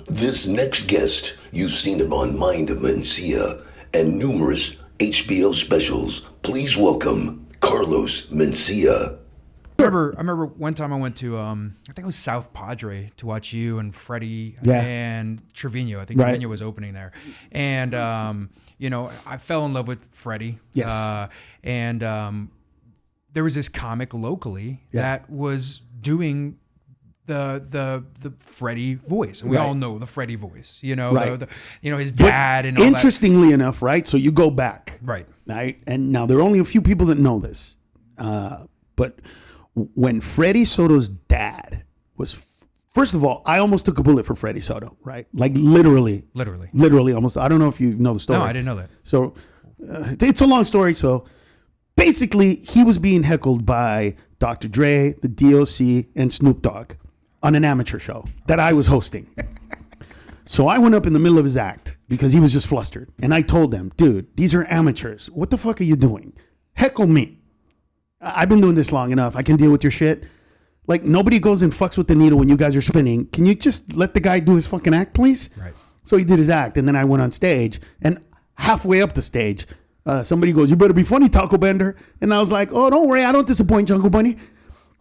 This next guest, you've seen him on Mind of Mencia and numerous HBO specials. Please welcome Carlos Mencia. I remember one time I went to I think it was South Padre to watch you and Freddie and Trevino. I think Trevino was opening there, and I fell in love with Freddie. Yes, and there was this comic locally that was doing the Freddie voice, and we all know the Freddie voice. His dad and all interestingly enough, right? So you go back, right, and now there are only a few people that know this, but when Freddie Soto's dad was, first of all, I almost took a bullet for Freddie Soto, right? Like literally almost. I don't know if you know the story. No, I didn't know that. So it's a long story. So basically, he was being heckled by Dr. Dre, the DOC, and Snoop Dogg on an amateur show that I was hosting. So I went up in the middle of his act because he was just flustered. And I told them, dude, these are amateurs. What the fuck are you doing? Heckle me. I've been doing this long enough. I can deal with your shit. Like, nobody goes and fucks with the needle when you guys are spinning. Can you just let the guy do his fucking act, please? Right. So he did his act, and then I went on stage. And halfway up the stage, somebody goes, "You better be funny, Taco Bender." And I was like, "Oh, don't worry. I don't disappoint, Jungle Bunny."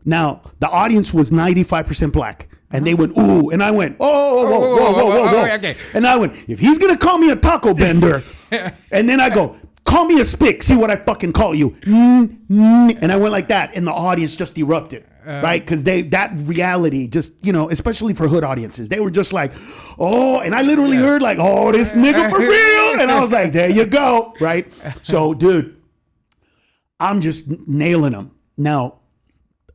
Now, the audience was 95% black. And they went, "Ooh." And I went, whoa. Okay. And I went, if he's going to call me a Taco Bender, and then I go, "Call me a spick. See what I fucking call you." And I went like that, and the audience just erupted, right? Because that reality just, especially for hood audiences, they were just like, "Oh," and I literally heard like, "Oh, this nigga for real," and I was like, "There you go," right? So, dude, I'm just nailing them now.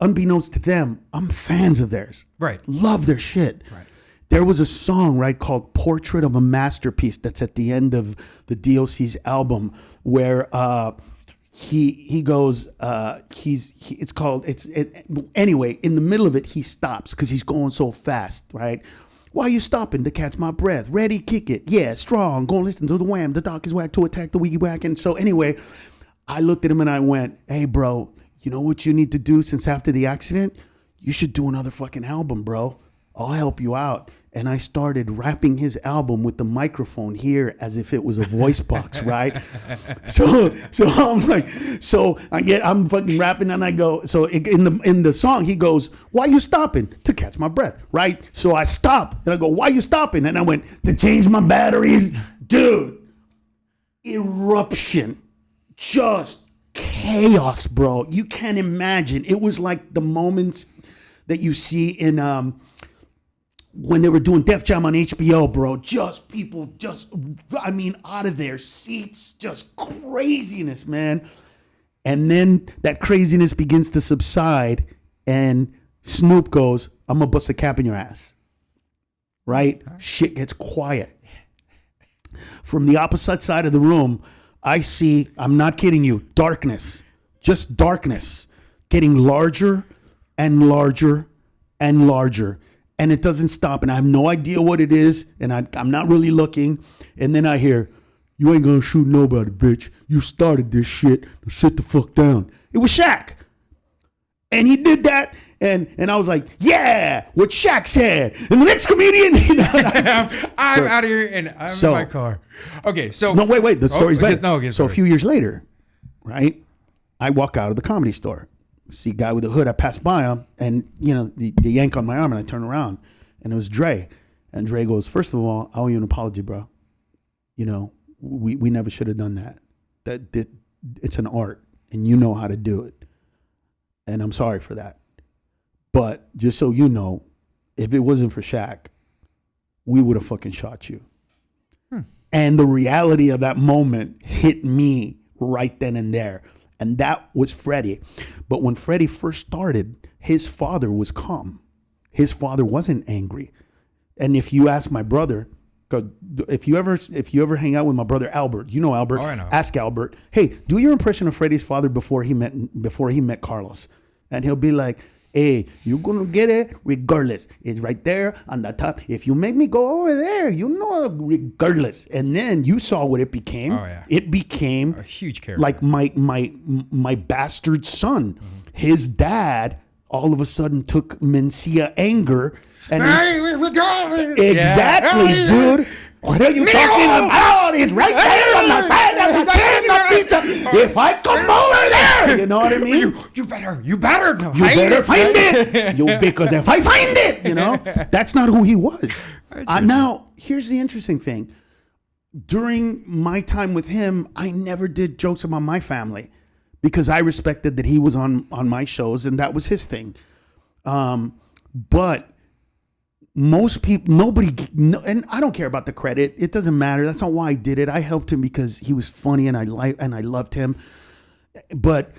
Unbeknownst to them, I'm fans of theirs. Right. Love their shit. Right. There was a song, right, called "Portrait of a Masterpiece" that's at the end of the DOC's album, where he goes, anyway, in the middle of it, he stops because he's going so fast, right? "Why you stopping? To catch my breath. Ready, kick it. Yeah, strong. Go and listen to the wham. The doc is whack to attack the wiggy whack." And so anyway, I looked at him and I went, "Hey, bro, you know what you need to do since after the accident? You should do another fucking album, bro. I'll help you out." And I started rapping his album with the microphone here as if it was a voice box, right? So I'm like, I'm fucking rapping and I go, so in the song he goes, "Why you stopping?" "To catch my breath," right? So I stop and I go, "Why you stopping?" And I went, "To change my batteries." Dude, eruption, just chaos, bro. You can't imagine. It was like the moments that you see in when they were doing Def Jam on HBO, bro. Just people out of their seats, just craziness, man. And then that craziness begins to subside and Snoop goes, "I'm gonna bust a cap in your ass." Right? Shit gets quiet. From the opposite side of the room, I see, I'm not kidding you, darkness, just darkness, getting larger and larger and larger. And it doesn't stop. And I have no idea what it is. And I'm not really looking. And then I hear, "You ain't gonna shoot nobody, bitch. You started this shit. Now sit the fuck down." It was Shaq. And he did that. And I was like, "Yeah, what Shaq said." And the next comedian, I'm out of here and I'm in my car. Okay, so no, wait. The story's better. No, so a few years later, right? I walk out of the Comedy Store, see a guy with a hood. I pass by him, and the yank on my arm, and I turn around, and it was Dre. And Dre goes, "First of all, I owe you an apology, bro. We never should have done that. It's an art, and you know how to do it. And I'm sorry for that. But just so you know, if it wasn't for Shaq, we would have fucking shot you." And the reality of that moment hit me right then and there. And that was Freddie. But when Freddie first started, his father was calm. His father wasn't angry. And if you ask my brother, if you ever hang out with my brother Albert, Albert. Oh, I know. Ask Albert, "Hey, do your impression of Freddie's father before he met Carlos." And he'll be like, "Hey, you're gonna get it regardless. It's right there on the top. If you make me go over there, regardless." And then you saw what it became. Oh, yeah. It became a huge character. Like my bastard son. Mm-hmm. His dad all of a sudden took Mencia anger And hey, we got it. exactly, dude. What are you talking about? It's right there on the side of the chain of pizza. If I come over there, you know what I mean? You better find it. Because if I find it, you know, that's not who he was. Now, here's the interesting thing. During my time with him, I never did jokes about my family because I respected that he was on my shows and that was his thing. But most people, and I don't care about the credit. It doesn't matter. That's not why I did it. I helped him because he was funny and I loved him. But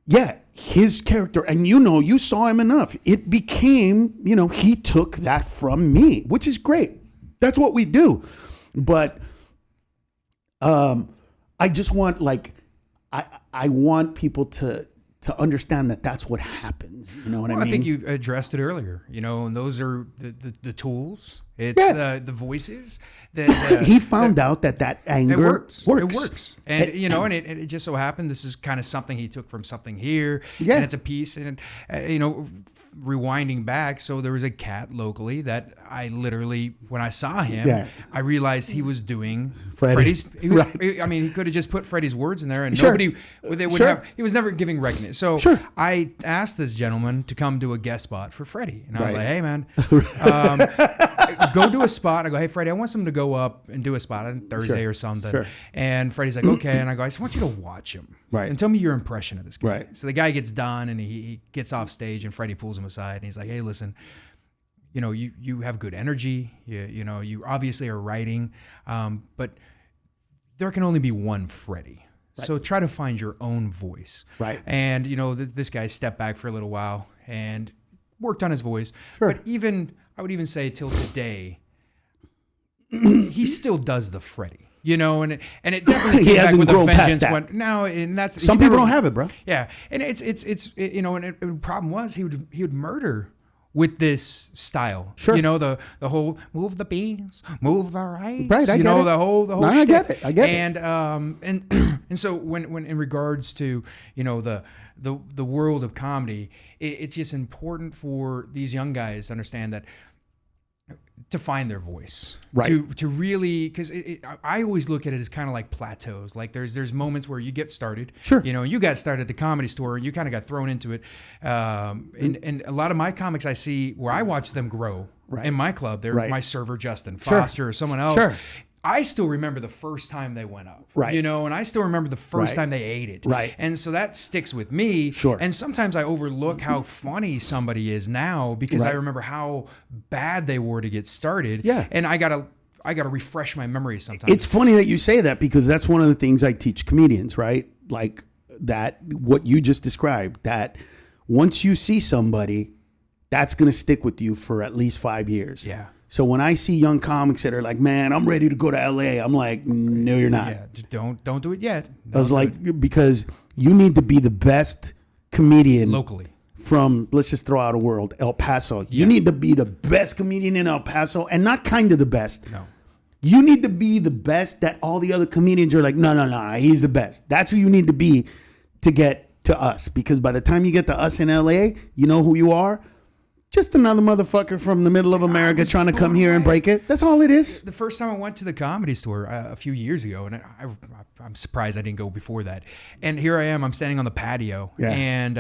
yeah, his character, and you saw him enough. It became, he took that from me, which is great. That's what we do. But I just want I want people to understand that that's what happens. You know what I mean? I think you addressed it earlier, and those are the tools. It's the voices. He found out that anger works. It works. And, and it just so happened this is kind of something he took from something here. Yeah. And it's a piece. And, rewinding back, so there was a cat locally that I literally, when I saw him, I realized he was doing Freddie's. He could have just put Freddie's words in there and nobody would have. He was never giving recognition. So I asked this gentleman to come do a guest spot for Freddie. And I was like, hey, man, go do a spot. I go, hey, Freddie, I want someone to go up and do a spot on Thursday or something. Sure. And Freddie's like, okay. And I go, I just want you to watch him. Right. And tell me your impression of this guy. Right. So the guy gets done and he gets off stage and Freddie pulls him aside and he's like, hey, listen, you have good energy. You obviously are writing, but there can only be one Freddie. Right. So try to find your own voice. Right. And, this guy stepped back for a little while and worked on his voice. Sure. But I would even say till today, he still does the Freddie. And it definitely came back with a vengeance. And that's some people don't have it, bro. Yeah, and it's and the problem was he would murder with this style. Sure. The whole move the beans, move the rice. Right. I get it. the whole. No, I get it. And so when in regards to the world of comedy, it's just important for these young guys to understand that. To find their voice, right? To really, because I always look at it as kind of like plateaus. Like there's moments where you get started. Sure. You got started at the Comedy Store and you kind of got thrown into it. And a lot of my comics I see where I watch them grow in my club. They're my server, Justin Foster, or someone else. Sure. I still remember the first time they went up, and I still remember the first time they ate it, and so that sticks with me. Sure. And sometimes I overlook how funny somebody is now because I remember how bad they were to get started. Yeah. And I gotta refresh my memory sometimes. It's funny that you say that because that's one of the things I teach comedians, right? Like that, what you just described. That once you see somebody, that's gonna stick with you for at least 5 years. Yeah. So when I see young comics that are like, man, I'm ready to go to LA, I'm like, no, you're not. Yeah, just don't do it yet. I was like, because you need to be the best comedian locally from, let's just throw out a world, El Paso. You need to be the best comedian in El Paso and not kind of the best. No. You need to be the best that all the other comedians are like, no, he's the best. That's who you need to be to get to us. Because by the time you get to us in LA, you know who you are? Just another motherfucker from the middle of America trying to come here and break it. That's all it is. The first time I went to the Comedy Store a few years ago, and I'm surprised I didn't go before that. And here I am, I'm standing on the patio, and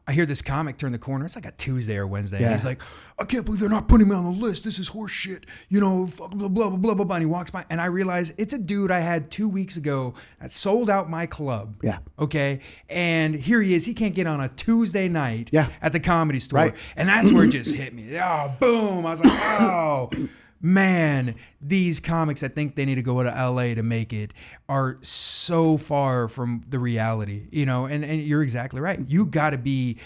I hear this comic turn the corner. It's like a Tuesday or Wednesday. Yeah. And he's like, I can't believe they're not putting me on the list. This is horse shit. Fuck blah, blah, blah, blah, blah. And he walks by, and I realize it's a dude I had 2 weeks ago that sold out my club. Yeah. Okay. And here he is. He can't get on a Tuesday night at the Comedy Store. Right. And that's where it just hit me. Oh, boom. I was like, oh. Man, these comics that think they need to go to LA to make it are so far from the reality, and you're exactly right. You got to be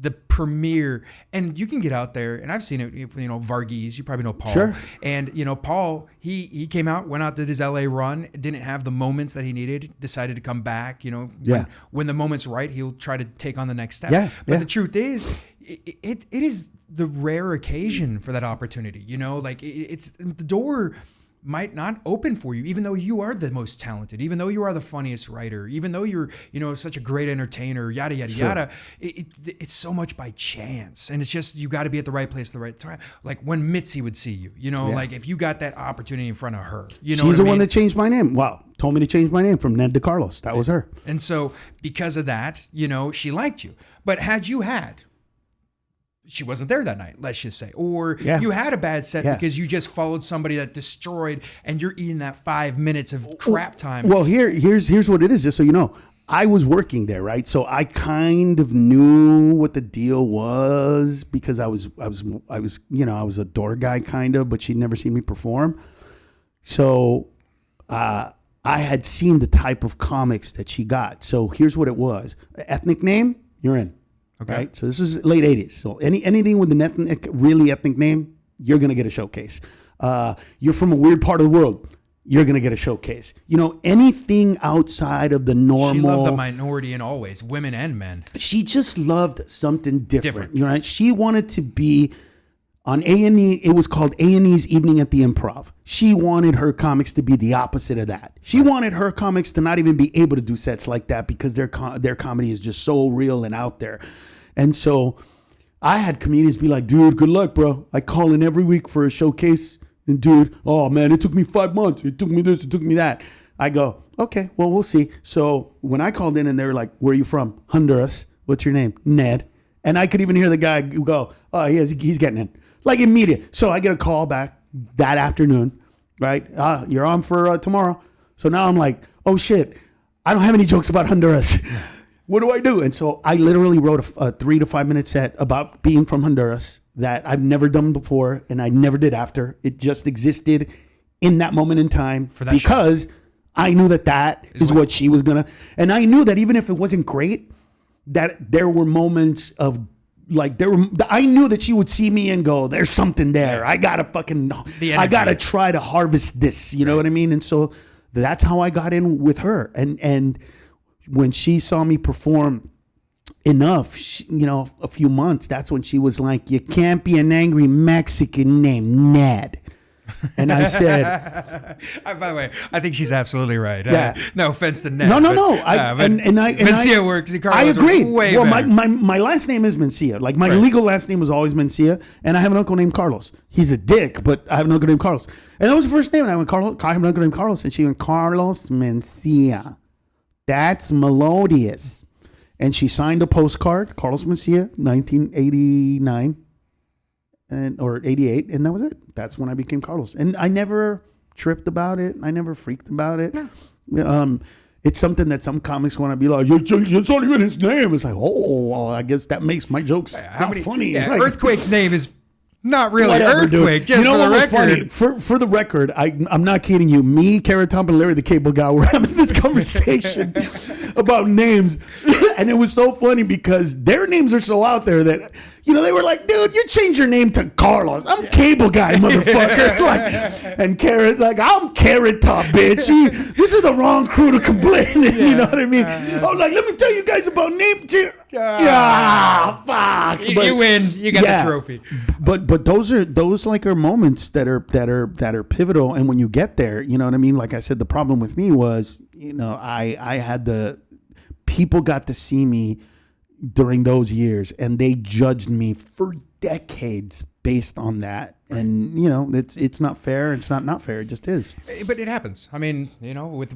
the premier, and you can get out there, and I've seen it, Varghese, you probably know Paul. Sure. And, Paul, he came out, went out, did his LA run, didn't have the moments that he needed, decided to come back, when the moment's right, he'll try to take on the next step. Yeah. But the truth is, it is the rare occasion for that opportunity, it's the door might not open for you, even though you are the most talented, even though you are the funniest writer, even though you're, such a great entertainer, yada, yada, yada. It's so much by chance. And it's just, you got to be at the right place at the right time. Like when Mitzi would see you, like if you got that opportunity in front of her, she's the one that changed my name. Wow. Told me to change my name from Ned to Carlos. That was her. And so because of that, she liked you. But she wasn't there that night, let's just say. Or you had a bad set because you just followed somebody that destroyed and you're eating that 5 minutes of crap time. Well, here's what it is, just so you know. I was working there, right? So I kind of knew what the deal was because I was a door guy kind of, but she'd never seen me perform. So I had seen the type of comics that she got. So here's what it was. Ethnic name, you're in. Okay. Right. So this is late 80s. So anything with an really ethnic name, you're going to get a showcase. You're from a weird part of the world, you're going to get a showcase. Anything outside of the normal. She loved the minority in all ways, women and men. She just loved something different. Right? She wanted to be on A&E. It was called A&E's Evening at the Improv. She wanted her comics to be the opposite of that. She wanted her comics to not even be able to do sets like that because their comedy is just so real and out there. And so I had comedians be like, dude, good luck, bro. I call in every week for a showcase. And dude, oh man, it took me 5 months. It took me this, it took me that. I go, okay, well, we'll see. So when I called in and they were like, where are you from? Honduras. What's your name? Ned. And I could even hear the guy go, oh, he's getting in. Like immediate. So I get a call back that afternoon, right? You're on for tomorrow. So now I'm like, oh shit, I don't have any jokes about Honduras. What do I do? And so I literally wrote a 3 to 5 minute set about being from Honduras that I've never done before and I never did after. It just existed in that moment in time because show. I knew that is what she was gonna. And I knew that even if it wasn't great, that there were moments of I knew that she would see me and go, there's something there. I gotta try to harvest this. You know what I mean? And so that's how I got in with her. And when she saw me perform enough, a few months, that's when she was like, you can't be an angry Mexican named Ned. And I said, by the way, I think she's absolutely right. Yeah. No offense to Ned. No. Mencia works. I agreed. Way well, better. my last name is Mencia. Like my legal last name was always Mencia, and I have an uncle named Carlos. He's a dick, but I have an uncle named Carlos. And that was the first name. And I went, Carlos. I have an uncle named Carlos, and she went, Carlos Mencia. That's melodious. And she signed a postcard, Carlos Mencia, 1989. Or 88, and that was it. That's when I became Carlos. And I never tripped about it. I never freaked about it. No. It's something that some comics want to be like, it's not even his name. It's like, oh, well, I guess that makes my jokes funny. Yeah, like, Earthquake's name is not really whatever, Earthquake, dude. just for the record. Funny? For the record, I'm not kidding you. Me, Carrot Top, and Larry the Cable Guy were having this conversation about names. And it was so funny because their names are so out there that, they were like, dude, you change your name to Carlos. I'm Cable Guy, motherfucker. And Carrot's like, I'm Carrot Top, bitch. This is the wrong crew to complain. You know what I mean? I was like, let me tell you guys about name. Fuck. You win. You got the trophy. But those are moments that are pivotal. And when you get there, you know what I mean? Like I said, the problem with me was, I had people got to see me during those years and they judged me for decades based on that. And it's not fair. It's not fair. It just is. But it happens. I mean,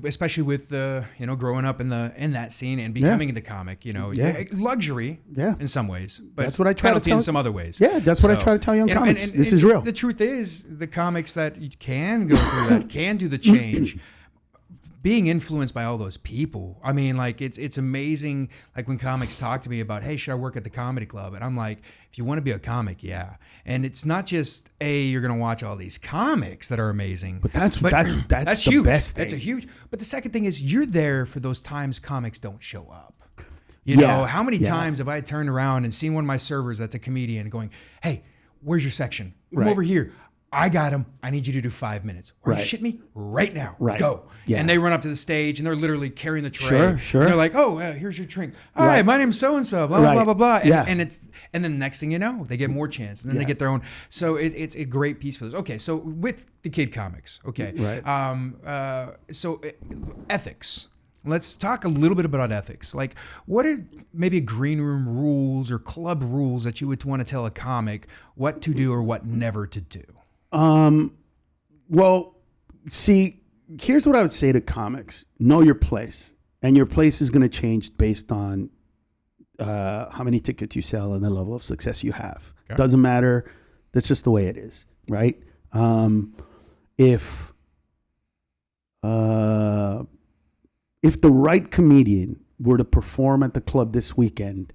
especially with growing up in that scene and becoming the comic, luxury in some ways, but that's what I try to tell in some other ways. Yeah, that's what I try to tell young comics. This is real. The truth is, the comics that you can go through that can do the change. Being influenced by all those people. I mean, like it's amazing. Like when comics talk to me about, hey, should I work at the comedy club? And I'm like, if you want to be a comic, yeah. And it's not just you're gonna watch all these comics that are amazing. But that's the huge. best thing. That's a huge. But the second thing is you're there for those times comics don't show up. You know, how many times have I turned around and seen one of my servers that's a comedian going, hey, where's your section? Come over here. I got him. I need you to do 5 minutes. Are you Right. shitting me? Right now. Right. Go. Yeah. And they run up to the stage and they're literally carrying the tray. Sure, sure. And they're like, oh, here's your drink. All right, Right. my name's so-and-so, blah, blah, Right. blah, blah, blah. And, Yeah. and then next thing you know, they get more chance. And then they get their own. So it's a great piece for this. Okay, so with the kid comics, okay. Right. Ethics. Let's talk a little bit about ethics. Like, what are maybe green room rules or club rules that you would want to tell a comic what to do or what never to do? Well, see, here's what I would say to comics. Know your place. And your place is going to change based on how many tickets you sell and the level of success you have. Okay. Doesn't matter. That's just the way it is, right? If the right comedian were to perform at the club this weekend,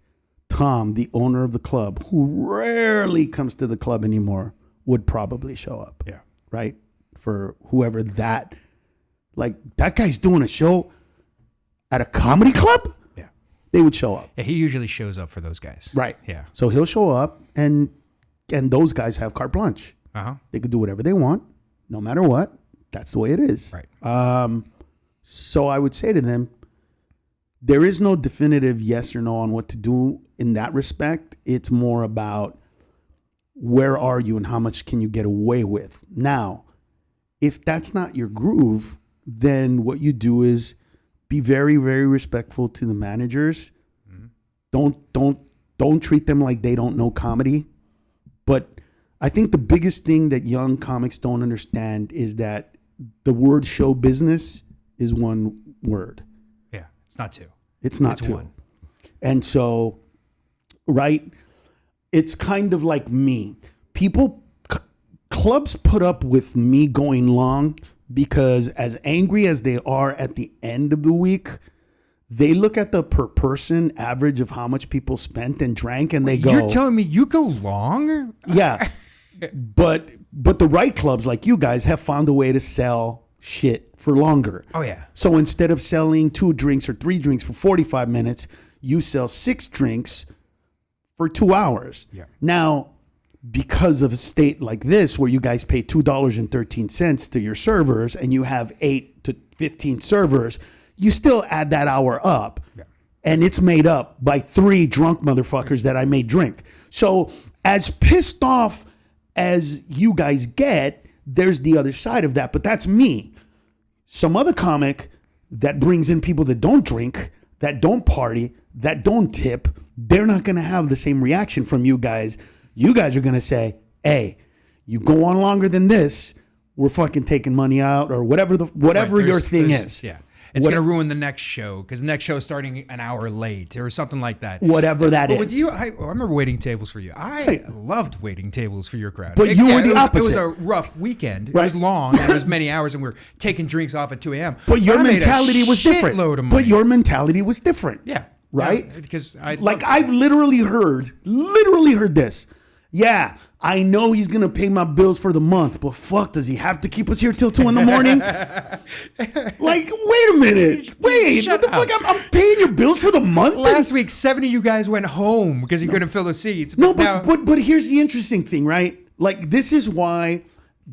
Tom, the owner of the club, who rarely comes to the club anymore, would probably show up. Yeah. Right? For whoever that guy's doing a show at a comedy club? Yeah. They would show up. Yeah, he usually shows up for those guys. Right. Yeah. So he'll show up and those guys have carte blanche. Uh-huh. They could do whatever they want, no matter what. That's the way it is. Right. So I would say to them, there is no definitive yes or no on what to do in that respect. It's more about where are you and how much can you get away with. Now, if that's not your groove, then what you do is be very, very respectful to the managers. Mm-hmm. Don't treat them like they don't know comedy. But I think the biggest thing that young comics don't understand is that the word show business is one word. Yeah. It's not two. It's not It's two. one. And so, right, it's kind of like me. Clubs put up with me going long because as angry as they are at the end of the week, they look at the per person average of how much people spent and drank and they go, You're telling me you go long? yeah. But the right clubs like you guys have found a way to sell shit for longer. Oh, yeah. So instead of selling 2 drinks or 3 drinks for 45 minutes, you sell 6 drinks for 2 hours. Yeah. Now, because of a state like this where you guys pay $2.13 to your servers and you have 8 to 15 servers, you still add that hour up. Yeah. And it's made up by 3 drunk motherfuckers that I made drink. So as pissed off as you guys get, there's the other side of that. But that's me. Some other comic that brings in people that don't drink, that don't party, that don't tip, they're not going to have the same reaction from you guys. You guys are going to say, hey, you go on longer than this, we're fucking taking money out or whatever your thing is. Yeah. It's going to ruin the next show because the next show is starting an hour late or something like that. Whatever that But is. with you, I remember waiting tables for you. I loved waiting tables for your crowd. But you were the It was opposite. a rough weekend. Right. It was long. And it was many hours and we were taking drinks off at 2 a.m. But your I made a mentality was different. shitload of money. But your mentality was different. Yeah. Right? Yeah, because I've literally heard this. Yeah, I know he's going to pay my bills for the month, but fuck, does he have to keep us here till 2 a.m? Like, wait a minute. Wait, Shut what the up. fuck? I'm paying your bills for the month? last week, 70 of you guys went home because you couldn't fill the seats. No, now, but here's the interesting thing, right? Like, this is why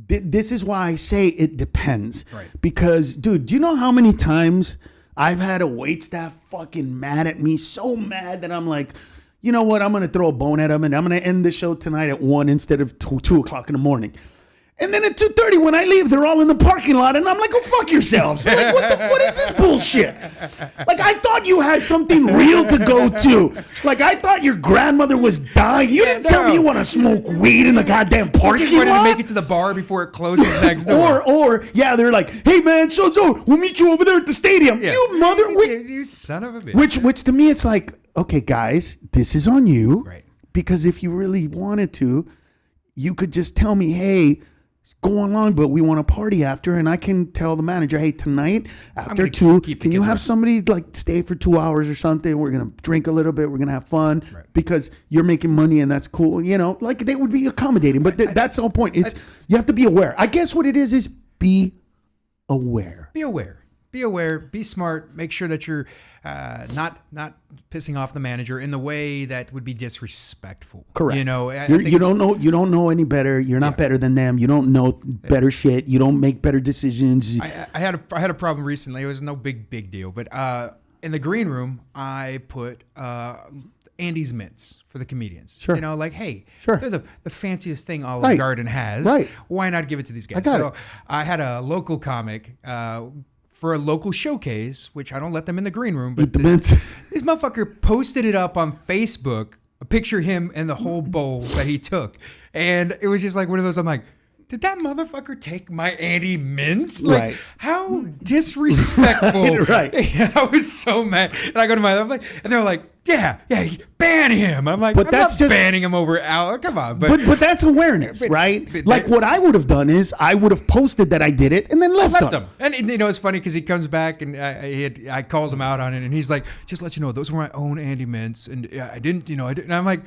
I say it depends. Right. Because, dude, do you know how many times I've had a waitstaff fucking mad at me, so mad that I'm like, you know what? I'm going to throw a bone at them and I'm going to end the show tonight at 1 instead of 2 o'clock in the morning. And then at 2:30 when I leave, they're all in the parking lot and I'm like, go fuck yourselves. Like, what is this bullshit? Like, I thought you had something real to go to. Like, I thought your grandmother was dying. You didn't tell me you want to smoke weed in the goddamn parking just ready lot. to make it to the bar before it closes next door. Or yeah, they're like, hey man, so we'll meet you over there at the stadium. Yeah. You mother, You son of a bitch. which to me it's like, okay, guys, this is on you. Right. Because if you really wanted to, you could just tell me, hey, it's going on, but we want to party after, and I can tell the manager, hey, tonight after gonna 2, keep the can you kids have around. somebody like stay for 2 hours or something? We're gonna drink a little bit, we're gonna have fun because you're making money and that's cool. You know, like they would be accommodating, but that's the whole point. It's you have to be aware. I guess what it is be aware. Be aware. be aware, be smart, make sure that you're not pissing off the manager in the way that would be disrespectful. Correct. You know, you don't know any better. You're not better than them. You don't know better shit. You don't make better decisions. I had a problem recently. It was no big deal, but in the green room, I put Andy's mints for the comedians. Sure. You know, like, hey, sure. they're the fanciest thing Olive Garden has. Right. Why not give it to these guys? I had a local comic for a local showcase, which I don't let them in the green room. But this motherfucker posted it up on Facebook, a picture of him and the whole bowl that he took. And it was just like one of those, I'm like, did that motherfucker take my Andy mints? Like, how disrespectful. Right. I was so mad. And I go to I'm like, and they're like, yeah, ban him. I'm like, but I'm not banning him over Al. Come on. But that's awareness, right? Like what I would have done is I would have posted that I did it and then left him. And you know, it's funny because he comes back and I called him out on it and he's like, just let you know, those were my own Andy mints. And I didn't. And I'm like,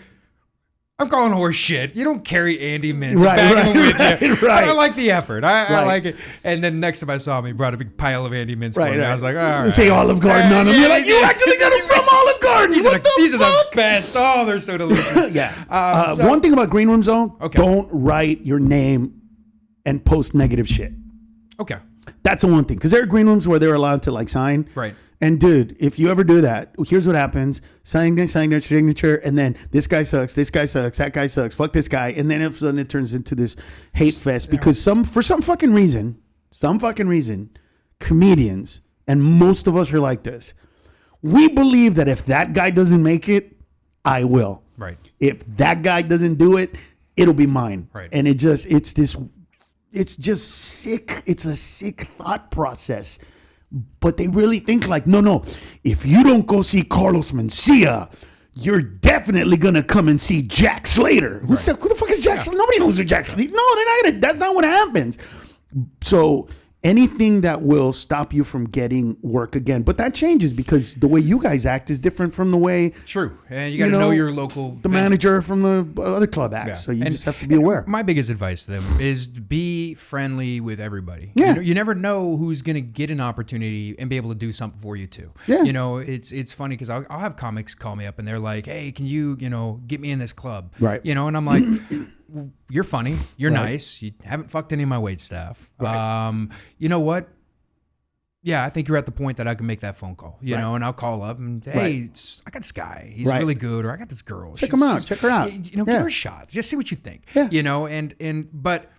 I'm calling horse shit. You don't carry Andy mints. Right. I like the effort. I like it. And then next time I saw him, he brought a big pile of Andy mints for me. I was like, all right. Say Olive Garden on them. You're like, you actually got them from Olive Garden. These are the best. Oh, they're so delicious. One thing about green rooms, though, don't write your name and post negative shit. Okay. That's the one thing. Because there are green rooms where they're allowed to like sign. Right. And dude, if you ever do that, here's what happens. Sign their signature, and then this guy sucks, that guy sucks, fuck this guy. And then all of a sudden it turns into this hate fest because for some fucking reason, comedians, and most of us are like this. We believe that if that guy doesn't make it, I will. Right. If that guy doesn't do it, it'll be mine. Right. And it's just sick. It's a sick thought process. But they really think like, no, if you don't go see Carlos Mencia, you're definitely going to come and see Jack Slater. Who the fuck is Jack Slater? Nobody knows who Jack Slater is. No, they're not gonna, that's not what happens. So anything that will stop you from getting work again. But that changes because the way you guys act is different from the way... True. And you got to know your local... The manager from the other club acts. Yeah. So you just have to be aware. My biggest advice to them is be friendly with everybody. Yeah. You never know who's going to get an opportunity and be able to do something for you too. Yeah. You know, it's funny because I'll have comics call me up and they're like, hey, can you, get me in this club? Right. And I'm like... You're funny. You're nice. You haven't fucked any of my wait staff. Right. You know what? Yeah, I think you're at the point that I can make that phone call, you know, and I'll call up and, hey, I got this guy. He's really good. Or I got this girl. Check him out. Check her out. Give her a shot. Just see what you think. Yeah. But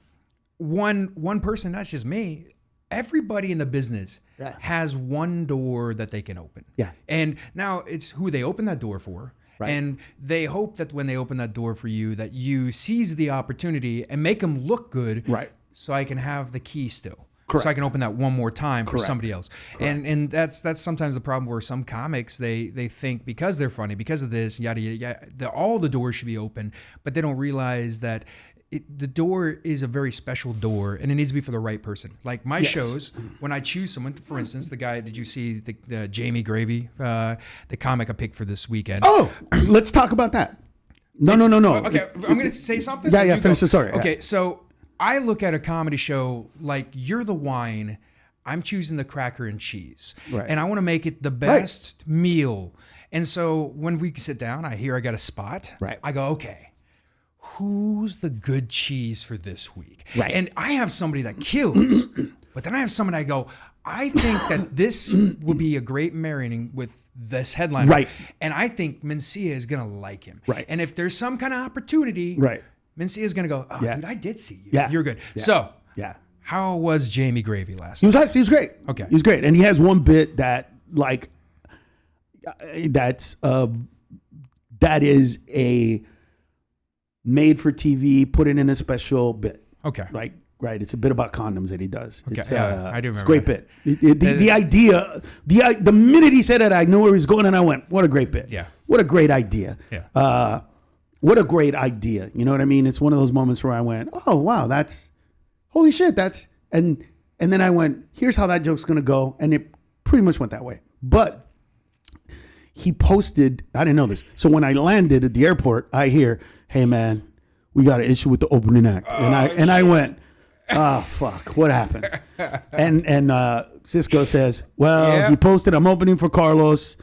one person, that's just me. Everybody in the business has one door that they can open. Yeah. And now it's who they open that door for. Right. And they hope that when they open that door for you, that you seize the opportunity and make them look good. Right. So I can have the key still. Correct. So I can open that one more time for somebody else. And that's sometimes the problem where some comics, they think because they're funny, because of this, yada, yada, yada, all the doors should be open, but they don't realize that the door is a very special door and it needs to be for the right person. Like my shows, when I choose someone, for instance, the guy, did you see the Jamie Gravy, the comic I picked for this weekend? Oh, let's talk about that. No. Okay, I'm going to say something. Yeah, finish the story. Okay, so I look at a comedy show like you're the wine, I'm choosing the cracker and cheese. Right. And I want to make it the best meal. And so when we sit down, I got a spot. Right. I go, okay. Who's the good cheese for this week? Right. And I have somebody that kills, but then I have somebody I go, I think that this would be a great marinating with this headliner. Right. And I think Mencia is going to like him. Right. And if there's some kind of opportunity, Mencia is going to go, dude, I did see you. Yeah. You're good. Yeah. So, how was Jamie Gravy last night? He was great. Okay. He was great. And he has one bit that that is a made for TV, put it in a special bit. Okay. Right. It's a bit about condoms that he does. Okay. It's, I do remember. It's a great bit. The idea, the minute he said it, I knew where he was going and I went, what a great bit. Yeah. What a great idea. Yeah. What a great idea. You know what I mean? It's one of those moments where I went, oh, wow, holy shit. And then I went, here's how that joke's going to go. And it pretty much went that way. But he posted, I didn't know this. So when I landed at the airport, I hear, hey man, we got an issue with the opening act. And I went, oh fuck, what happened? And Cisco says, well, he posted, I'm opening for Carlos.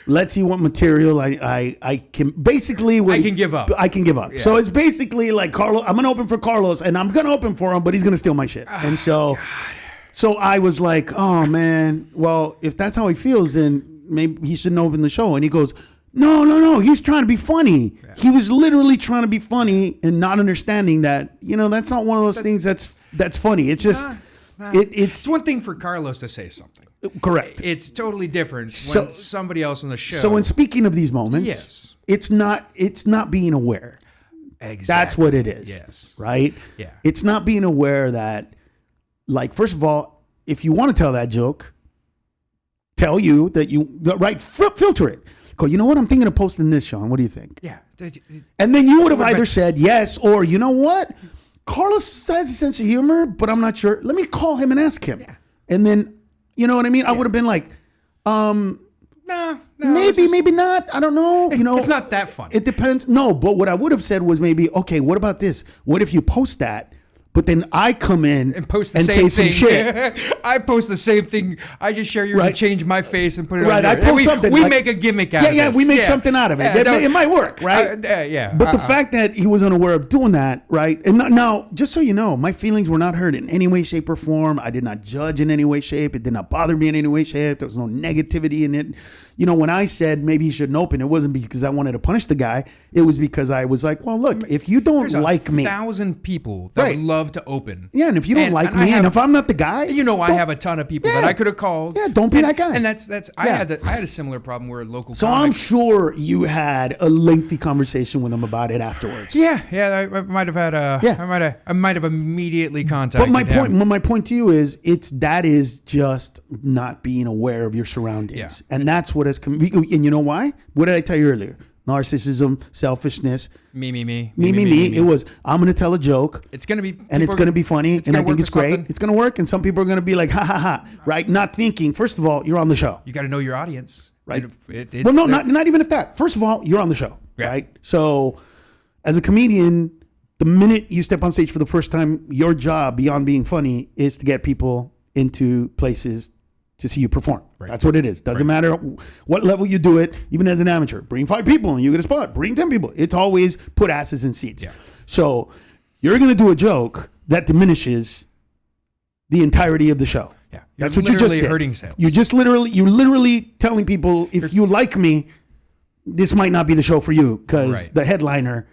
Let's see what material I can basically. I can give up. I can give up. Yeah. So it's basically like Carlos. I'm gonna open for Carlos, and I'm gonna open for him, but he's gonna steal my shit. And so I was like, oh man, well, if that's how he feels, then maybe he shouldn't open the show. And he goes, no, he's trying to be funny. Yeah. He was literally trying to be funny and not understanding that, that's not one of those things that's funny. It's just it's one thing for Carlos to say something. Correct. It's totally different when somebody else on the show. So in speaking of these moments, yes, it's not being aware. Exactly. That's what it is. Yes. Right? Yeah. It's not being aware that, like, first of all, if you want to tell that joke, tell you that filter it. Go, you know what? I'm thinking of posting this, Sean. What do you think? Yeah. And then you would have either said yes or, you know what? Carlos has a sense of humor, but I'm not sure. Let me call him and ask him. Yeah. And then, you know what I mean? I would have been like, no, maybe not. I don't know. It's not that funny. It depends. No, but what I would have said was maybe, okay, what about this? What if you post that, but then I come in and post the and same say thing. Some shit. I post the same thing. I just share yours and change my face and put it on there. I post something. We make a gimmick out of it. Yeah, we make something out of it. It might work, right? Yeah. But the fact that he was unaware of doing that, right? And now, just so you know, my feelings were not hurt in any way, shape, or form. I did not judge in any way, shape. It did not bother me in any way, shape. There was no negativity in it. When I said maybe he shouldn't open, it wasn't because I wanted to punish the guy. It was because I was like, well, look, if you don't like me. There's 1,000 people that would love to open. Yeah, and if you don't like me, and if I'm not the guy, I have a ton of people that I could have called. Yeah, don't be that guy. And that's I had a similar problem where a local. So I'm sure you had a lengthy conversation with him about it afterwards. Yeah, I might have had I might have immediately contacted. But my point to you is that is just not being aware of your surroundings, and that's what has come. And you know why? What did I tell you earlier? Narcissism, selfishness. Me. It was, I'm going to tell a joke. It's going to be. And it's going to be funny. And I think it's great. It's going to work. And some people are going to be like, ha, ha, ha. Right? Not thinking, first of all, you're on the show. You got to know your audience. Right? Well, no, not even if that. First of all, you're on the show. Yeah. Right? So as a comedian, the minute you step on stage for the first time, your job beyond being funny is to get people into places to see you perform. Right. That's what it is. Doesn't matter what level you do it, even as an amateur. Bring 5 people and you get a spot. Bring 10 people. It's always put asses in seats. Yeah. So you're going to do a joke that diminishes the entirety of the show. Yeah. That's what you just did. Hurting sales. You're literally telling people, if you like me, this might not be the show for you because the headliner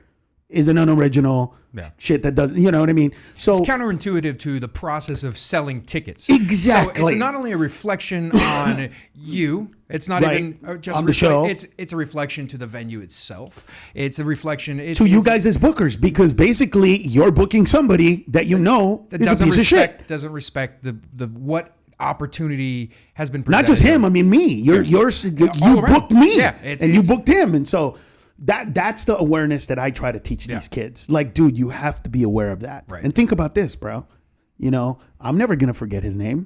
is an unoriginal shit that doesn't, you know what I mean? So it's counterintuitive to the process of selling tickets. Exactly. So it's not only a reflection on you, it's not even just on the show. It's a reflection to the venue itself. It's a reflection to you guys as bookers, because basically you're booking somebody that is a piece of shit. Doesn't respect the what opportunity has been presented. Not just him. I mean, me. You booked me, and you booked him, and so. That's the awareness that I try to teach these kids. Like, dude, you have to be aware of that. Right. And think about this, bro. I'm never going to forget his name.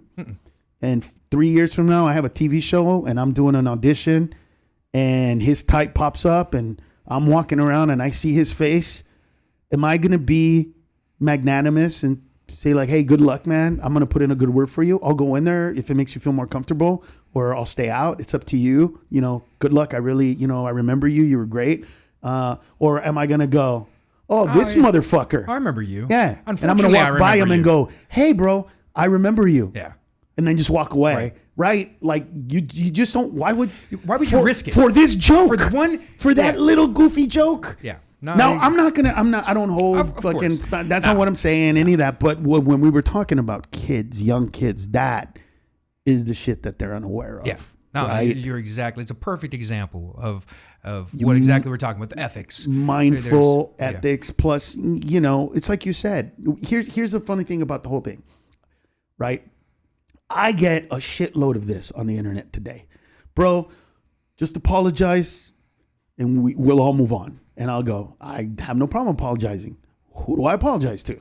And 3 years from now, I have a TV show and I'm doing an audition and his type pops up and I'm walking around and I see his face. Am I going to be magnanimous and say like, hey, good luck, man. I'm going to put in a good word for you. I'll go in there if it makes you feel more comfortable, or I'll stay out. It's up to you. Good luck. I really, I remember you. You were great. Or am I going to go, this motherfucker. I remember you. Yeah. And I'm going to walk by him and go, hey, bro, I remember you. Yeah. And then just walk away. Right? Like you just don't. Why would you risk it for this joke? For that little goofy joke? Yeah. No, I don't hold fucking. That's not what I'm saying. Any of that. But when we were talking about kids, young kids, that is the shit that they're unaware of. Yeah. No, right? You're exactly. It's a perfect example of what exactly we're talking about. The ethics, mindful ethics. Plus, it's like you said. Here's the funny thing about the whole thing, right? I get a shitload of this on the internet today, bro. Just apologize, and we'll all move on. And I'll go, I have no problem apologizing. Who do I apologize to?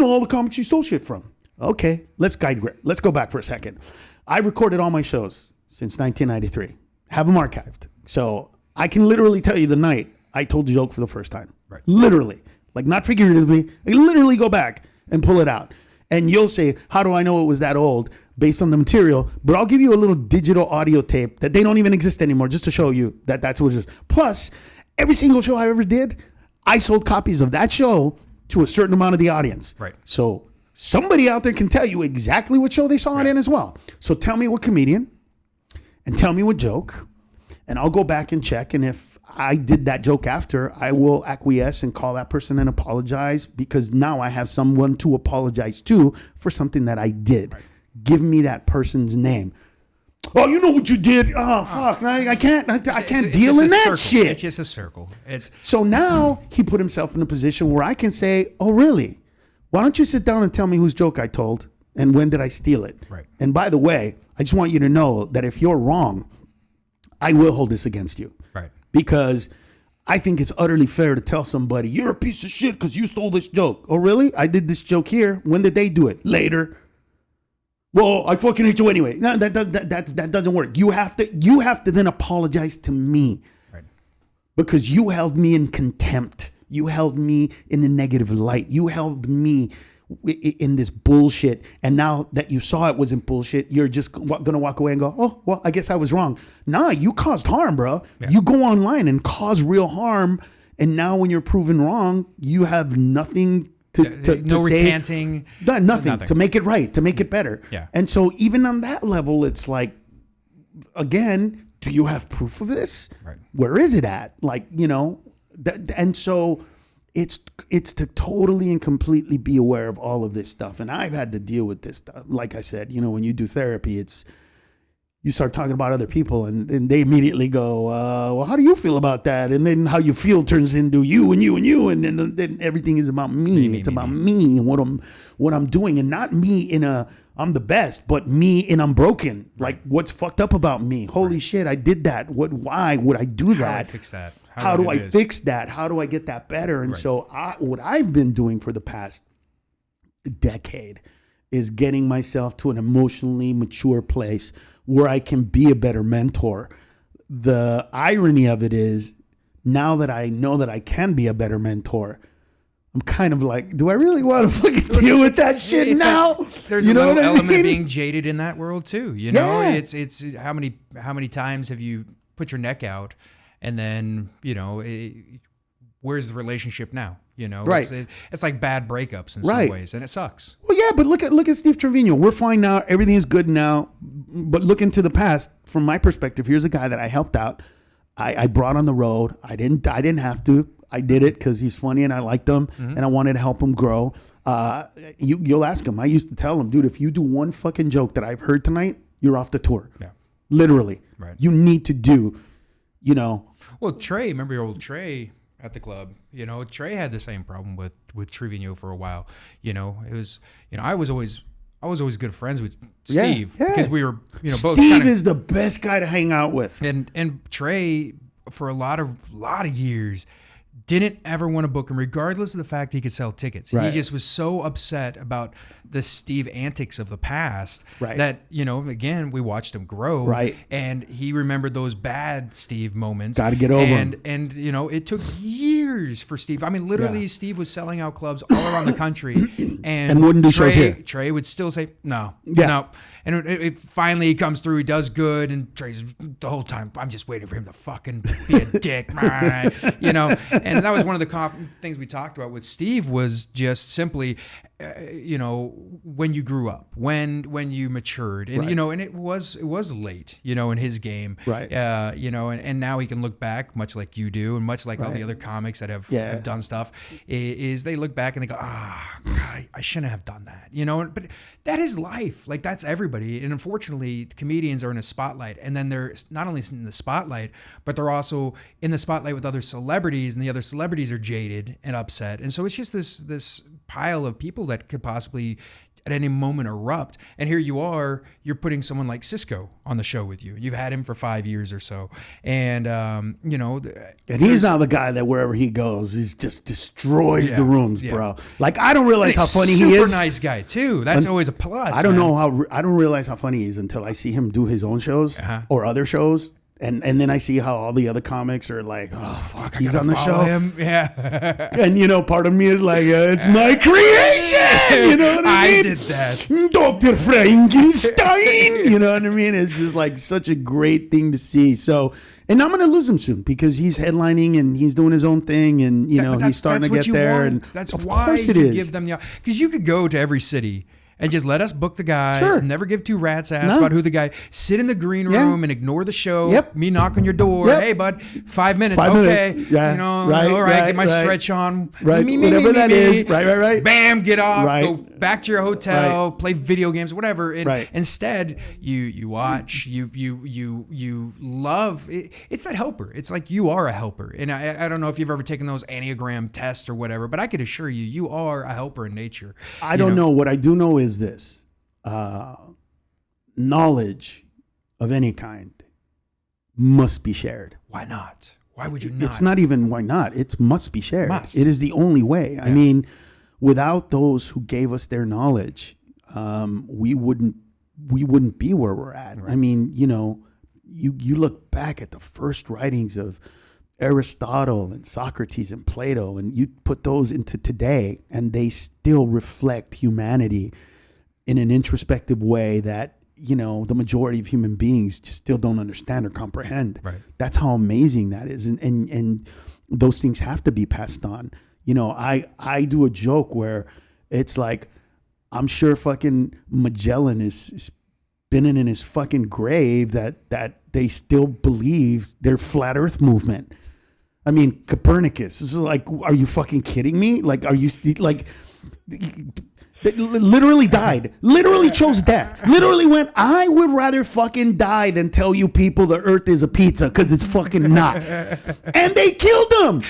All the comics you stole shit from. Okay, let's go back for a second. I recorded all my shows since 1993. Have them archived. So I can literally tell you the night I told the joke for the first time. Right. Literally. Like, not figuratively. I literally go back and pull it out. And you'll say, how do I know it was that old? Based on the material. But I'll give you a little digital audio tape that they don't even exist anymore, just to show you that that's what it is. Plus, every single show I ever did, I sold copies of that show to a certain amount of the audience. Right. So somebody out there can tell you exactly what show they saw it in as well. So tell me what comedian and tell me what joke, and I'll go back and check. And if I did that joke after, I will acquiesce and call that person and apologize, because now I have someone to apologize to for something that I did. Right. Give me that person's name. Oh, you know what you did? Oh, fuck! I can't deal in that shit. It's just a circle. So now he put himself in a position where I can say, "Oh, really? Why don't you sit down and tell me whose joke I told and when did I steal it?" Right. And by the way, I just want you to know that if you're wrong, I will hold this against you. Right. Because I think it's utterly fair to tell somebody, "You're a piece of shit because you stole this joke." Oh, really? I did this joke here. When did they do it? Later. Well, I fucking hate you anyway. No, that doesn't work. You have to then apologize to me. Right. Because you held me in contempt. You held me in a negative light. You held me in this bullshit. And now that you saw it wasn't bullshit, you're just going to walk away and go, "Oh, well, I guess I was wrong." Nah, you caused harm, bro. Yeah. You go online and cause real harm. And now when you're proven wrong, you have nothing to say, recanting, nothing to make it right, to make it better. Yeah. And so even on that level, it's like, again, do you have proof of this? Right. Where is it at? Like, and so it's to totally and completely be aware of all of this stuff. And I've had to deal with this stuff. Like I said, when you do therapy, you start talking about other people and they immediately go, well, how do you feel about that? And then how you feel turns into you and you and you. And then everything is about me. It's about me and what I'm doing, and not me in I'm the best, but me in I'm broken. Right. Like, what's fucked up about me? Holy shit, I did that. Why would I do that? How do I fix that? How do I fix that? How do I get that better? And so what I've been doing for the past decade is getting myself to an emotionally mature place where I can be a better mentor. The irony of it is, now that I know that I can be a better mentor, I'm kind of like, do I really want to fucking deal with that shit now? There's a little element of being jaded in that world too. It's how many times have you put your neck out, and then where's the relationship now? Right. It's like bad breakups in some ways, and it sucks. Well, yeah, but look at Steve Trevino. We're fine now. Everything is good now. But look into the past. From my perspective, here's a guy that I helped out. I brought on the road. I didn't have to. I did it because he's funny and I liked him, and I wanted to help him grow. You'll ask him. I used to tell him, dude, if you do one fucking joke that I've heard tonight, you're off the tour. Yeah. Literally. Right. You need to do, Well, Trey, remember your old Trey at the club? Trey had the same problem with Trevino for a while. It was, I was always good friends with Steve because we were, both. Steve is the best guy to hang out with. And Trey, for a lot of years, didn't ever want to book him, regardless of the fact he could sell tickets. Right. He just was so upset about the Steve antics of the past that, again, we watched him grow. Right. And he remembered those bad Steve moments. Got to get over him. And, it took years for Steve. I mean, literally, Steve was selling out clubs all around the country. And wouldn't do shows here. Trey would still say, no. And it finally he comes through, he does good, and Trey's the whole time, I'm just waiting for him to fucking be a dick. And that was one of the things we talked about with Steve, was just simply, when you grew up, when you matured, and and it was late, in his game, right? And now he can look back, much like you do, and much like all the other comics that have done stuff, is they look back and they go, God, I shouldn't have done that, But that is life. Like, that's everybody, and unfortunately, comedians are in a spotlight, and then they're not only in the spotlight, but they're also in the spotlight with other celebrities, and the other celebrities are jaded and upset, and so it's just this pile of people that could possibly at any moment erupt. And here you're putting someone like Cisco on the show with you. You've had him for 5 years or so, and and he's not the guy that wherever he goes, he just destroys the rooms, bro. Like, I don't realize how funny he is. Super nice guy too. That's always a plus. I don't realize how funny he is until I see him do his own shows or other shows. And then I see how all the other comics are like, oh, fuck, he's on the Follow show. him. Yeah. And, you know, part of me is like, it's my creation. You know what I mean? I did that. Dr. Frankenstein. You know what I mean? It's just like such a great thing to see. So, and I'm going to lose him soon because he's headlining and he's doing his own thing. And, you know, he's starting to get there. And that's of why course it you is. give them the, because you could go to every city and just let us book the guy. Sure. And never give two rats ass No. about who the guy. Sit in the green room and ignore the show. Yep. Me knock on your door. Yep. Hey, bud, 5 minutes. 5 okay. minutes. Yeah. You know, Right, all right. right, Get my right. stretch on. Right. Whatever that is. Right. Bam. Get off. Right. Go back to your hotel. Right. Play video games. Whatever. And Right. instead, you watch. You love. It's that helper. It's like you are a helper. And I don't know if you've ever taken those Enneagram tests or whatever, but I could assure you, you are a helper in nature. I don't know. What I do know is this. Knowledge of any kind must be shared. Why not? Why would you not? It's not even why not. It must be shared. Must. It is the only way. I mean, without those who gave us their knowledge, we wouldn't be where we're at. Right. I mean, you know, you look back at the first writings of Aristotle and Socrates and Plato, and you put those into today, and they still reflect humanity in an introspective way that, you know, the majority of human beings just still don't understand or comprehend. Right. That's how amazing that is. And those things have to be passed on. You know, I do a joke where it's like, I'm sure fucking Magellan is spinning in his fucking grave that they still believe their flat earth movement. I mean, Copernicus, this is like, are you fucking kidding me? Like, are you like... Literally died. Literally chose death. Literally went, I would rather fucking die than tell you people the earth is a pizza because it's fucking not. And they killed him.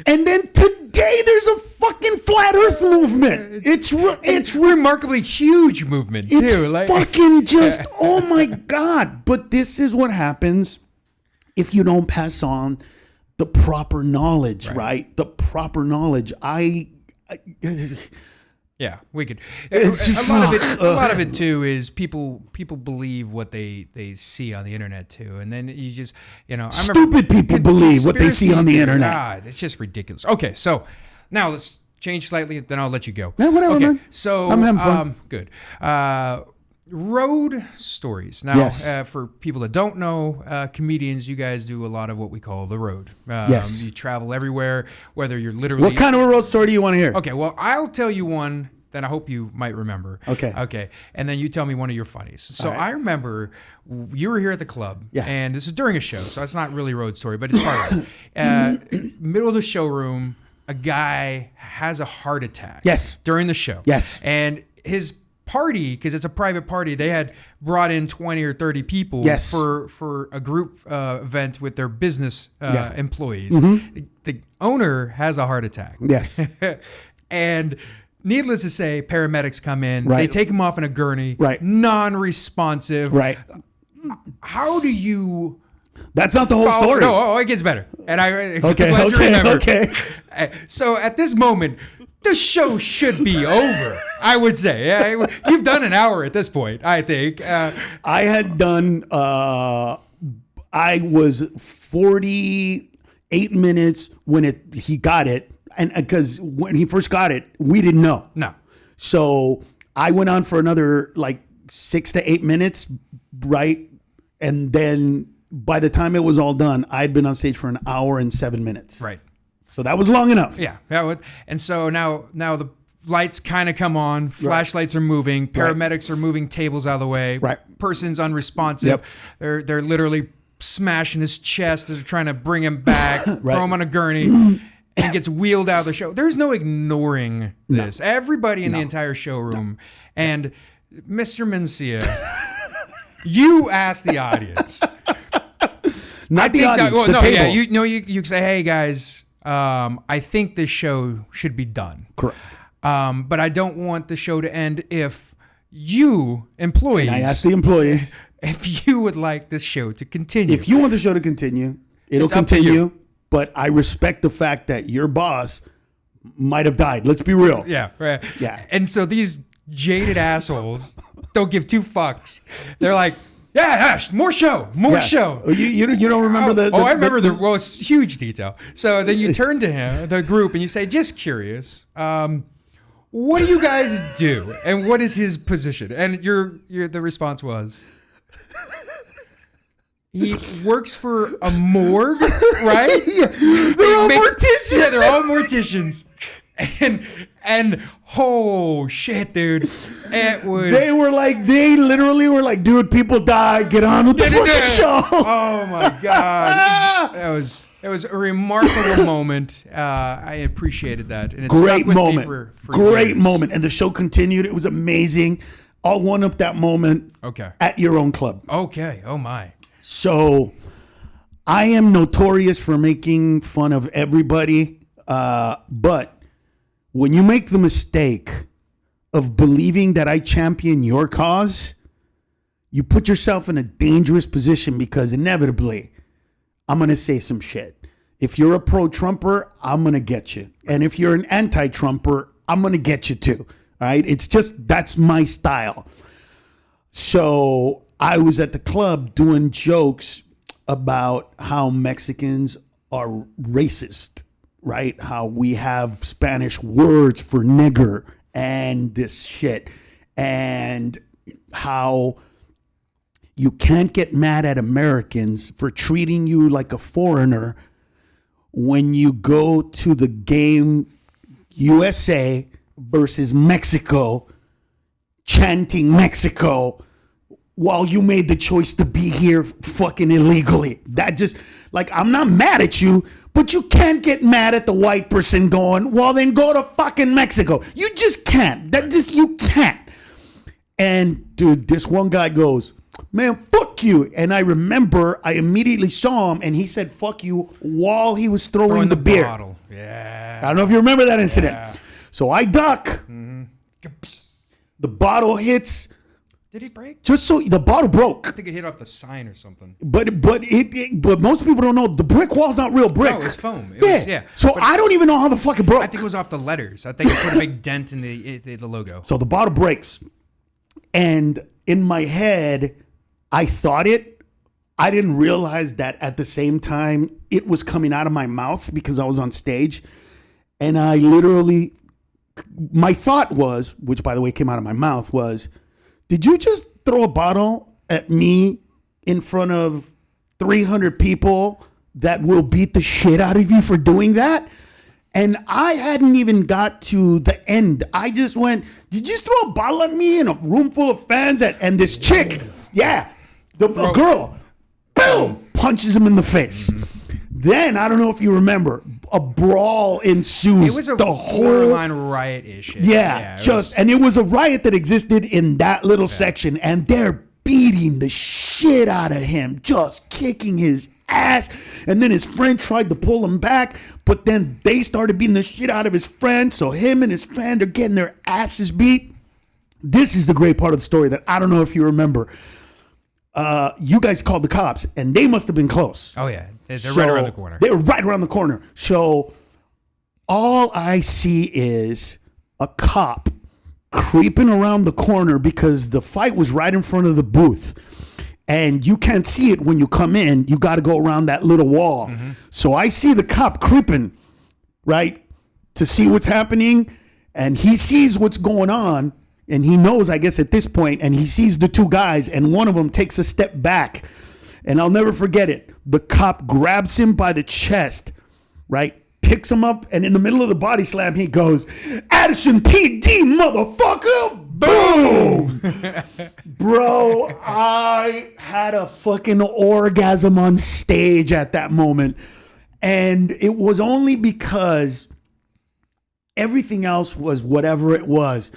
And then today there's a fucking flat earth movement. It's remarkably huge movement too. It's fucking just, oh my God. But this is what happens if you don't pass on the proper knowledge, right? The proper knowledge. Yeah, we could. A lot of it too is people believe what they see on the internet too, and then you just stupid people believe what they see on the internet. God, it's just ridiculous. Okay, so now let's change slightly, then I'll let you go. Yeah, whatever. Okay, man. so I'm having fun. Good. Road stories. Now, Yes. For people that don't know, comedians, you guys do a lot of what we call the road. Yes. You travel everywhere, whether you're literally... What kind of a road story do you want to hear? Okay, well, I'll tell you one that I hope you might remember. Okay. And then you tell me one of your funnies. So All right. I remember you were here at the club, Yeah. and this is during a show, so it's not really a road story, but it's part of it. Middle of the showroom, a guy has a heart attack. Yes. During the show. Yes. And his party, because it's a private party, they had brought in 20 or 30 people Yes. for a group event with their business employees. The owner has a heart attack. Yes. And needless to say, paramedics come in. Right. They take him off in a gurney. Right. Non-responsive. Right. How do you... That's not the whole story. No, it gets better. And I'm glad you Okay. remembered. Okay. So at this moment, the show should be over, I would say. Yeah, you've done an hour at this point, I think. I had done, I was 48 minutes when he got it. And because when he first got it, we didn't know. No. So I went on for another like 6 to 8 minutes, right? And then by the time it was all done, I'd been on stage for an hour and 7 minutes. Right. So that was long enough. Yeah. And so now the lights kind of come on, flashlights are moving, paramedics are moving tables out of the way. Right. Person's unresponsive. Yep. They're literally smashing his chest as they're trying to bring him back, throw him on a gurney, and gets wheeled out of the show. There's no ignoring this. Everybody in the entire showroom. And Mr. Mencia, you asked the audience. Not the audience, the table. You say, hey guys, I think this show should be done. Correct. But I don't want the show to end if you, employees... And I asked the employees. If you would like this show to continue. If you want the show to continue, it'll It's up to continue. you. But I respect the fact that your boss might have died. Let's be real. Yeah, right. Yeah. And so these jaded assholes don't give two fucks. They're like, Yeah, more show. You don't remember I remember well, it's huge detail. So then you turn to him, the group, and you say, just curious, what do you guys do? And what is his position? And the response was, he works for a morgue, right? Yeah, they're all morticians. Yeah, they're all morticians. And oh shit, dude. It was They literally were like, dude, people die, get on with the fucking show. Oh my God. It was a remarkable moment. I appreciated that. And it Great stuck with moment. Me for Great years. moment. And the show continued. It was amazing. I'll one up that moment at your own club. Okay. Oh my. So I am notorious for making fun of everybody. But when you make the mistake of believing that I champion your cause, you put yourself in a dangerous position because inevitably I'm going to say some shit. If you're a pro-Trumper, I'm going to get you. And if you're an anti-Trumper, I'm going to get you too. All right. It's just, that's my style. So I was at the club doing jokes about how Mexicans are racist, right? How we have Spanish words for nigger and this shit. And how you can't get mad at Americans for treating you like a foreigner when you go to the game USA versus Mexico, chanting Mexico while you made the choice to be here fucking illegally. That just, like, I'm not mad at you, but you can't get mad at the white person going, well, then go to fucking Mexico. You just can't. You can't. And dude, this one guy goes, man, fuck you. And I remember I immediately saw him and he said, fuck you, while he was throwing the beer. Bottle. Yeah. I don't know if you remember that incident. Yeah. So I duck. Mm-hmm. The bottle hits. Did it break? Just so the bottle broke. I think it hit off the sign or something. But most people don't know the brick wall's not real brick. No, it's foam. Yeah. So I don't even know how the fuck it broke. I think it was off the letters. I think it put a big dent in the logo. So the bottle breaks. And in my head, I thought it. I didn't realize that at the same time it was coming out of my mouth because I was on stage. And I literally, my thought was, which by the way came out of my mouth, was, did you just throw a bottle at me in front of 300 people that will beat the shit out of you for doing that? And I hadn't even got to the end. I just went, did you just throw a bottle at me in a room full of fans? And this chick, a girl, boom, punches him in the face. Mm-hmm. Then, I don't know if you remember, a brawl ensues. It was a borderline riot-ish. And it was a riot that existed in that little section, and they're beating the shit out of him, just kicking his ass. And then his friend tried to pull him back, but then they started beating the shit out of his friend, so him and his friend are getting their asses beat. This is the great part of the story that I don't know if you remember. You guys called the cops, and they must have been close. Oh, yeah. They're right around the corner. They were right around the corner. So all I see is a cop creeping around the corner because the fight was right in front of the booth. And you can't see it when you come in. You got to go around that little wall. Mm-hmm. So I see the cop creeping, right, to see what's happening. And he sees what's going on. And he knows, I guess, at this point, and he sees the two guys, and one of them takes a step back. And I'll never forget it. The cop grabs him by the chest, right? Picks him up, and in the middle of the body slam, he goes, Addison PD, motherfucker! Boom! Bro, I had a fucking orgasm on stage at that moment. And it was only because everything else was whatever it was.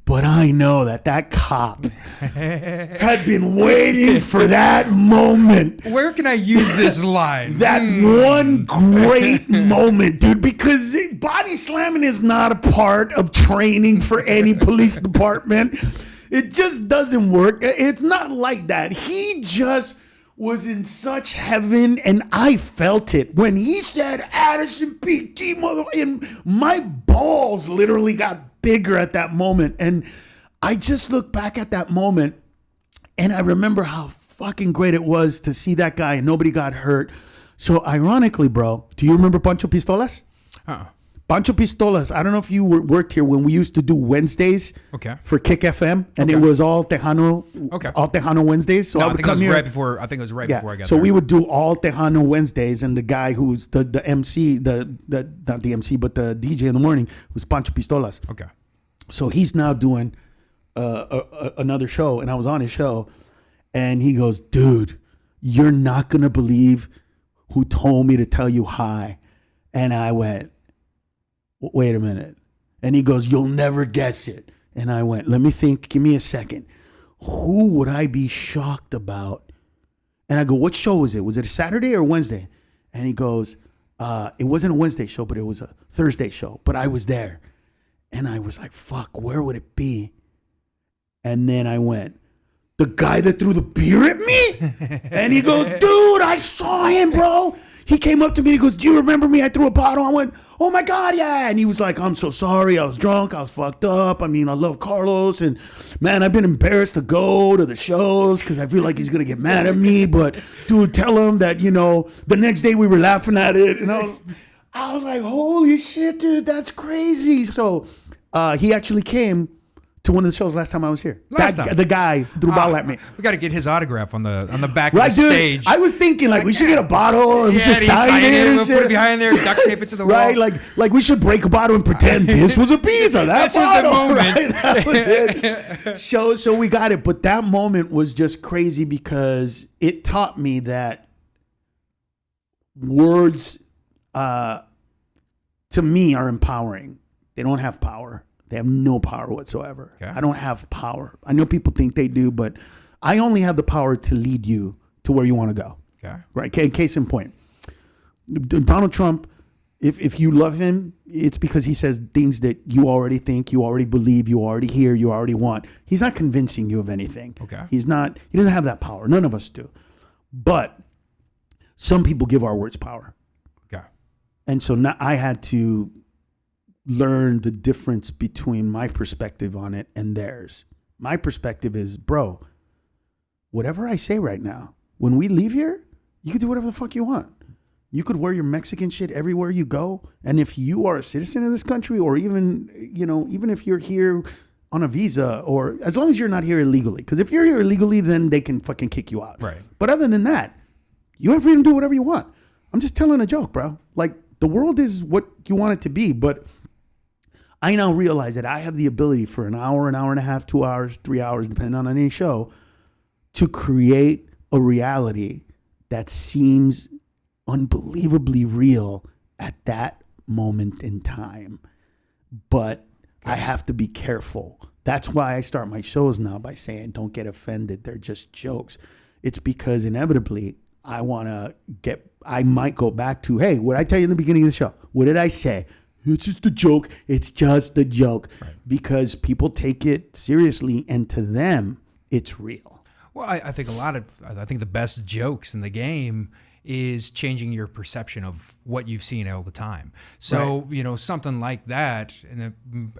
But I know that cop had been waiting for that moment. Where can I use this line? That one great moment, dude, because body slamming is not a part of training for any police department. It just doesn't work. It's not like that. He just was in such heaven, and I felt it. When he said, Addison PT, and my balls literally got bigger at that moment. And I just look back at that moment and I remember how fucking great it was to see that guy and nobody got hurt. So ironically, bro, do you remember Pancho Pistolas? Pancho Pistolas, I don't know if you worked here when we used to do Wednesdays for Kick FM, and it was all Tejano, all Tejano Wednesdays. So no, I think it was right before I got there. So we would do all Tejano Wednesdays, and the guy who's the MC, not the MC, but the DJ in the morning was Pancho Pistolas. Okay. So he's now doing another show, and I was on his show, and he goes, dude, you're not going to believe who told me to tell you hi. And I went, wait a minute. And he goes, you'll never guess it. And I went, let me think. Give me a second. Who would I be shocked about? And I go, what show was it? Was it a Saturday or Wednesday? And he goes, it wasn't a Wednesday show, but it was a Thursday show. But I was there. And I was like, fuck, where would it be? And then I went, the guy that threw the beer at me? And he goes, dude, I saw him, bro. He came up to me and he goes, do you remember me? I threw a bottle. I went, oh my God, yeah. And he was like, I'm so sorry. I was drunk. I was fucked up. I mean, I love Carlos. And man, I've been embarrassed to go to the shows because I feel like he's going to get mad at me. But dude, tell him that, the next day we were laughing at it. And I was like, holy shit, dude, that's crazy. So he actually came to one of the shows last time I was here. The guy threw a bottle at me. We got to get his autograph on the back of the stage. I was thinking we should get a bottle and we should sign it. We'll put it behind there, duct tape it to the wall. Right, like we should break a bottle and pretend this was a piece of that bottle. This was the moment. That was it. So we got it. But that moment was just crazy because it taught me that words to me are empowering. They don't have power. They have no power whatsoever. Okay. I don't have power. I know people think they do, but I only have the power to lead you to where you want to go. Okay. Right. Case in point, Donald Trump, if you love him, it's because he says things that you already think, you already believe, you already hear, you already want. He's not convincing you of anything. Okay. He doesn't have that power. None of us do. But some people give our words power. Okay. And so now I had to learn the difference between my perspective on it and theirs. My perspective is, bro, whatever I say right now, when we leave here, you can do whatever the fuck you want. You could wear your Mexican shit everywhere you go. And if you are a citizen of this country, or even if you're here on a visa, or as long as you're not here illegally, because if you're here illegally, then they can fucking kick you out. Right. But other than that, you have freedom to do whatever you want. I'm just telling a joke, bro. Like, the world is what you want it to be, but I now realize that I have the ability for an hour and a half, 2 hours, 3 hours, depending on any show, to create a reality that seems unbelievably real at that moment in time. But I have to be careful. That's why I start my shows now by saying, don't get offended. They're just jokes. It's because inevitably I might go back to, hey, what did I tell you in the beginning of the show? What did I say? It's just a joke. It's just a joke. Right. Because people take it seriously, and to them, it's real. Well, I think I think the best jokes in the game is changing your perception of what you've seen all the time. So, right. Something like that, and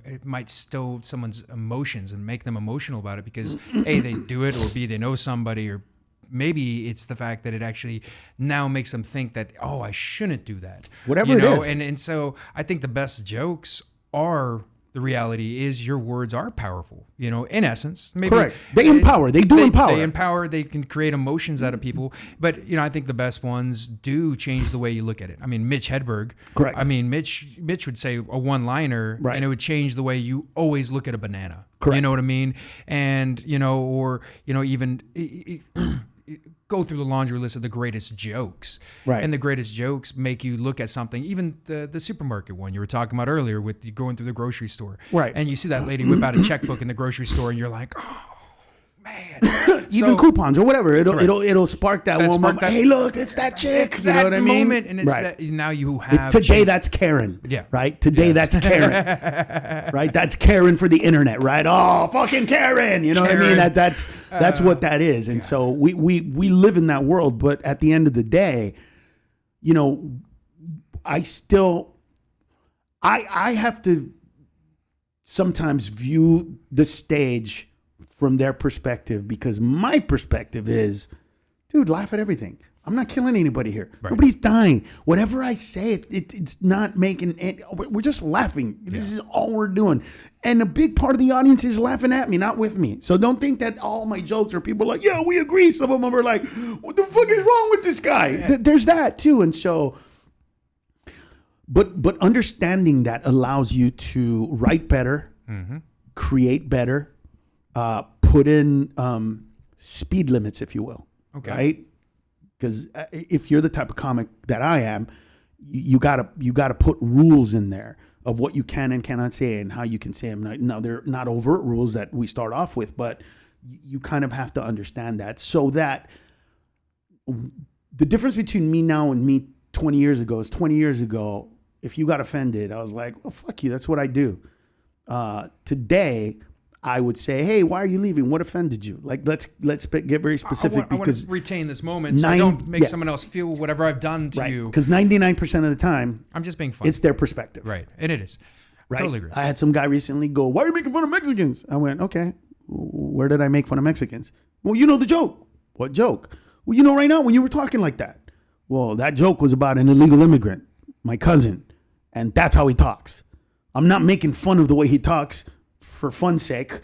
it might stow someone's emotions and make them emotional about it because A, they do it, or B, they know somebody, or maybe it's the fact that it actually now makes them think that, oh, I shouldn't do that. Whatever it is. And so I think the best jokes are, the reality is your words are powerful, in essence. Maybe correct. They empower. They empower. They empower. They can create emotions out of people. But, I think the best ones do change the way you look at it. I mean, Mitch Hedberg. Correct. I mean, Mitch would say a one-liner, right, and it would change the way you always look at a banana. Correct. You know what I mean? And, even go through the laundry list of the greatest jokes. Right. And the greatest jokes make you look at something, even the supermarket one you were talking about earlier with you going through the grocery store. Right. And you see that lady whip out a checkbook in the grocery store and you're like, oh, man. Even coupons or whatever. It'll spark that one moment. Hey, look, it's that chick. It's you know what I mean? Moment, and it's right. Now you have today changed. That's Karen. Yeah. Right? Today that's Karen. Right? That's Karen for the internet, right? Oh, fucking Karen. You know Karen. what I mean? That's what that is. And so we live in that world, but at the end of the day, I have to sometimes view the stage from their perspective, because my perspective is dude, laugh at everything. I'm not killing anybody here. Right. Nobody's dying. Whatever I say, it's not making it. We're just laughing. This is all we're doing. And a big part of the audience is laughing at me, not with me. So don't think that all my jokes are people like, yeah, we agree. Some of them are like, what the fuck is wrong with this guy? Yeah. There's that too. And so, but understanding that allows you to write better, create better, put in speed limits, if you will. Okay. Right? Because if you're the type of comic that I am, you gotta put rules in there of what you can and cannot say and how you can say them. Now they're not overt rules that we start off with, but you kind of have to understand that, so that the difference between me now and me 20 years ago is 20 years ago, if you got offended, I was like, well, fuck you. That's what I do. Today, I would say, hey, why are you leaving? What offended you? Like, let's get very specific. I want to retain this moment so I don't make someone else feel whatever I've done to you. Because 99% of the time, I'm just being funny. It's their perspective. Right. And it is. Right? Totally agree. I had some guy recently go, why are you making fun of Mexicans? I went, okay, where did I make fun of Mexicans? Well, you know the joke. What joke? Well, you know right now when you were talking like that. Well, that joke was about an illegal immigrant, my cousin, and that's how he talks. I'm not making fun of the way he talks for fun's sake.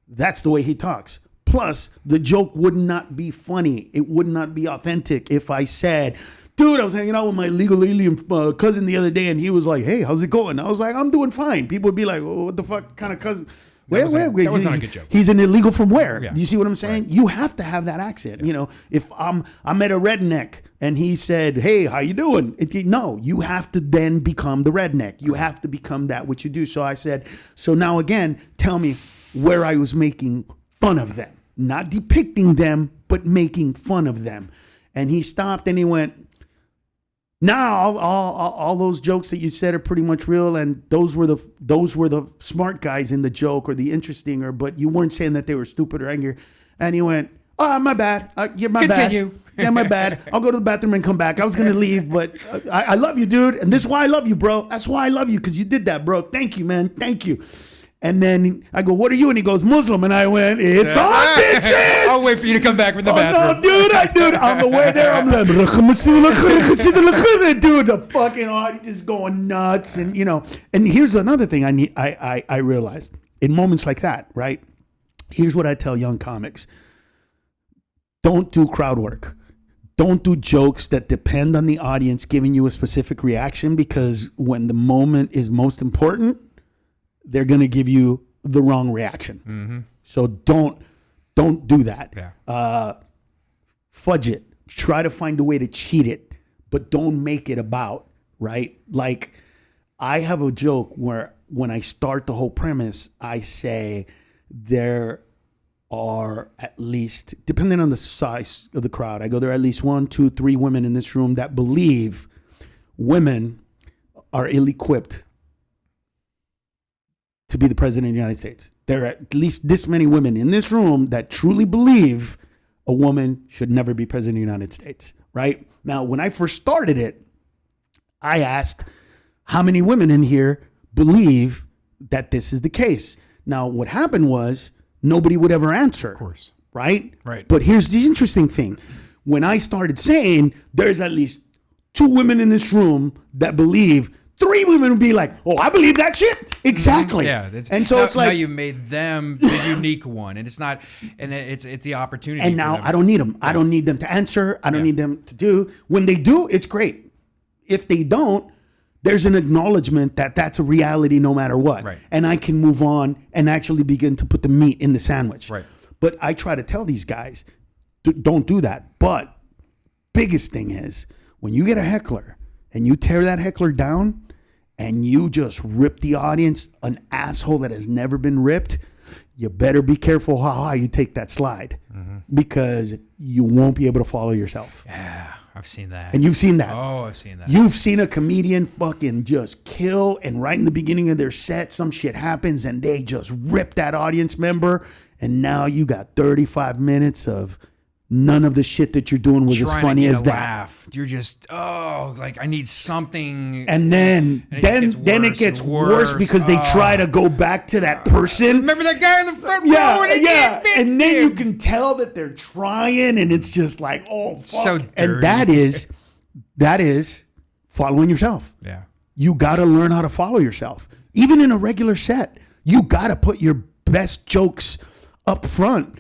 That's the way he talks. Plus, the joke would not be funny. It would not be authentic if I said, dude, I was hanging out with my illegal alien cousin the other day, and he was like, hey, how's it going? I was like, I'm doing fine. People would be like, well, what the fuck kind of cousin? That was not a good joke. He's an illegal from where? Yeah. Do you see what I'm saying? Right. You have to have that accent. Yeah. You know, if I met a redneck and he said, hey, how you doing? No, you have to then become the redneck. You have to become that which you do. So I said, so now again, tell me where I was making fun of them. Not depicting them, but making fun of them. And he stopped and he went, now all those jokes that you said are pretty much real, and those were the smart guys in the joke or the interesting, but you weren't saying that they were stupid or angry. And he went, oh, my bad. Yeah, my Continue. bad. Yeah, my bad. I'll go to the bathroom and come back. I was gonna leave, but I love you, dude, and this is why I love you, bro. That's why I love you, because you did that, bro. Thank you, man. Thank you. And then I go, what are you? And he goes, Muslim. And I went, it's on, bitches. I'll wait for you to come back from the bathroom. No, dude, on the way there, I'm like, dude, the fucking audience is going nuts. And, you know, and here's another thing I realized in moments like that, right? Here's what I tell young comics. Don't do crowd work. Don't do jokes that depend on the audience giving you a specific reaction, because when the moment is most important, they're going to give you the wrong reaction. Mm-hmm. So don't do that. Yeah. Fudge it. Try to find a way to cheat it, but don't make it about, right? Like, I have a joke where when I start the whole premise, I say there are at least, depending on the size of the crowd, I go, there are at least 1, 2, 3 women in this room that believe women are ill-equipped to be the president of the United States. There are at least this many women in this room that truly believe a woman should never be president of the United States, right? Now, when I first started it, I asked how many women in here believe that this is the case. Now, what happened was nobody would ever answer. Of course. Right? Right. But here's the interesting thing. When I started saying there's at least 2 women in this room that believe, 3 women would be like, oh, I believe that shit. Exactly. Yeah. And so it's like, now you've made them the unique one, and it's not, and it's the opportunity. and now I don't need them. I don't need them to answer. I don't need them to do. When they do, it's great. If they don't, there's an acknowledgement that that's a reality no matter what. Right. And I can move on and actually begin to put the meat in the sandwich. Right. But I try to tell these guys, don't do that. But biggest thing is, when you get a heckler and you tear that heckler down and you just rip the audience an asshole that has never been ripped, you better be careful how high you take that slide, because you won't be able to follow yourself. Yeah, I've seen that. And you've seen that. Oh, I've seen that. You've seen a comedian fucking just kill, and right in the beginning of their set, some shit happens and they just rip that audience member. And now you got 35 minutes of none of the shit that you're doing was as funny as that. Laugh. You're just like I need something. And then it gets worse because they try to go back to that person. Remember that guy in the front row? And then you can tell that they're trying, and it's just like, oh fuck. So dirty. And that is following yourself. Yeah. You got to learn how to follow yourself. Even in a regular set, you got to put your best jokes up front,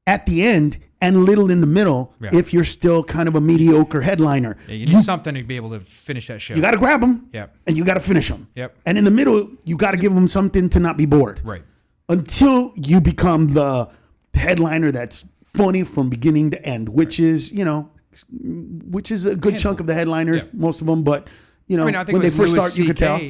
at the end, and little in the middle if you're still kind of a mediocre headliner. Yeah, you need something to be able to finish that show. You got to grab them. Yep. And you got to finish them. Yep. And in the middle, you got to give them something to not be bored. Right. Until you become the headliner that's funny from beginning to end, which is a good chunk of the headliners, most of them. But, I think when they first start, you could tell.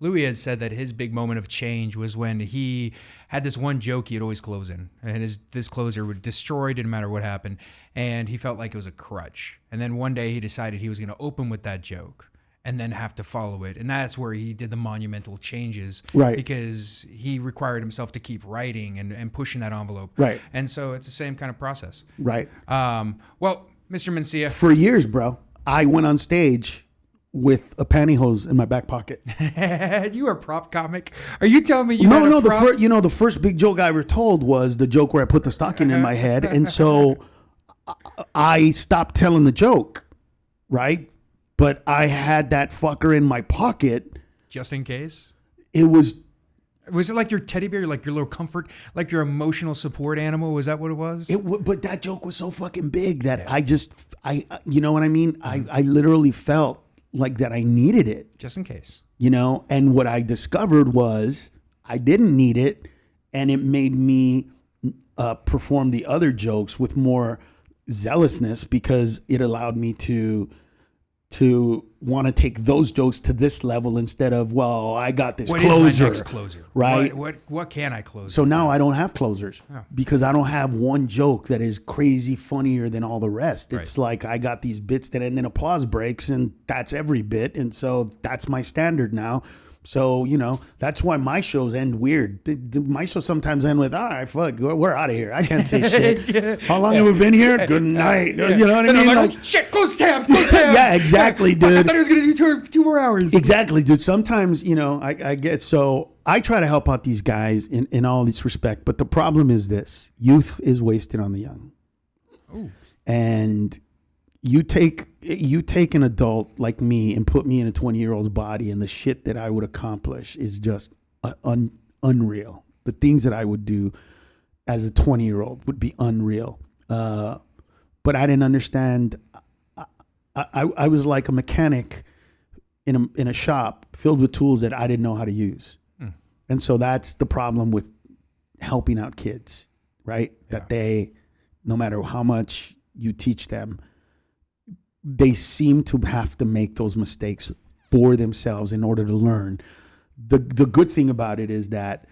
Louis had said that his big moment of change was when he had this one joke he'd always close in, and this closer would destroy it no matter what happened, and he felt like it was a crutch. And then one day he decided he was going to open with that joke and then have to follow it, and that's where he did the monumental changes, right? Because he required himself to keep writing and pushing that envelope, right? And so it's the same kind of process, right? Well, Mr. Mencia, for years, bro, I went on stage with a pantyhose in my back pocket. You are a prop comic? Are you telling me the first big joke I ever told was the joke where I put the stocking in my head, and so I stopped telling the joke, right? But I had that fucker in my pocket just in case. Was it like your teddy bear, like your little comfort, like your emotional support animal? Was that what it was? But that joke was so fucking big that I you know what I mean? I literally felt like that I needed it. Just in case. And what I discovered was I didn't need it, and it made me perform the other jokes with more zealousness because it allowed me to want to take those jokes to this level instead of, well, I got this closer. What is my next closer? Right? What can I close? So now I don't have closers because I don't have one joke that is crazy funnier than all the rest. It's like I got these bits that end in applause breaks, and that's every bit. And so that's my standard now. So, that's why my shows end weird. My shows sometimes end with, all right, fuck, we're out of here. I can't say shit. How long have we been here? Good night. You know what I mean? I'm like, shit, close tabs. Yeah, exactly, dude. I thought he was going to do two more hours. Exactly, dude. Sometimes, I get, so I try to help out these guys in all this respect. But the problem is this: youth is wasted on the young. Ooh. And you take an adult like me and put me in a 20-year-old's body, and the shit that I would accomplish is just unreal. The things that I would do as a 20-year-old would be unreal. But I didn't understand. I was like a mechanic in a shop filled with tools that I didn't know how to use. And so that's the problem with helping out kids, right? Yeah. That they, no matter how much you teach them, they seem to have to make those mistakes for themselves in order to learn. The good thing about it is that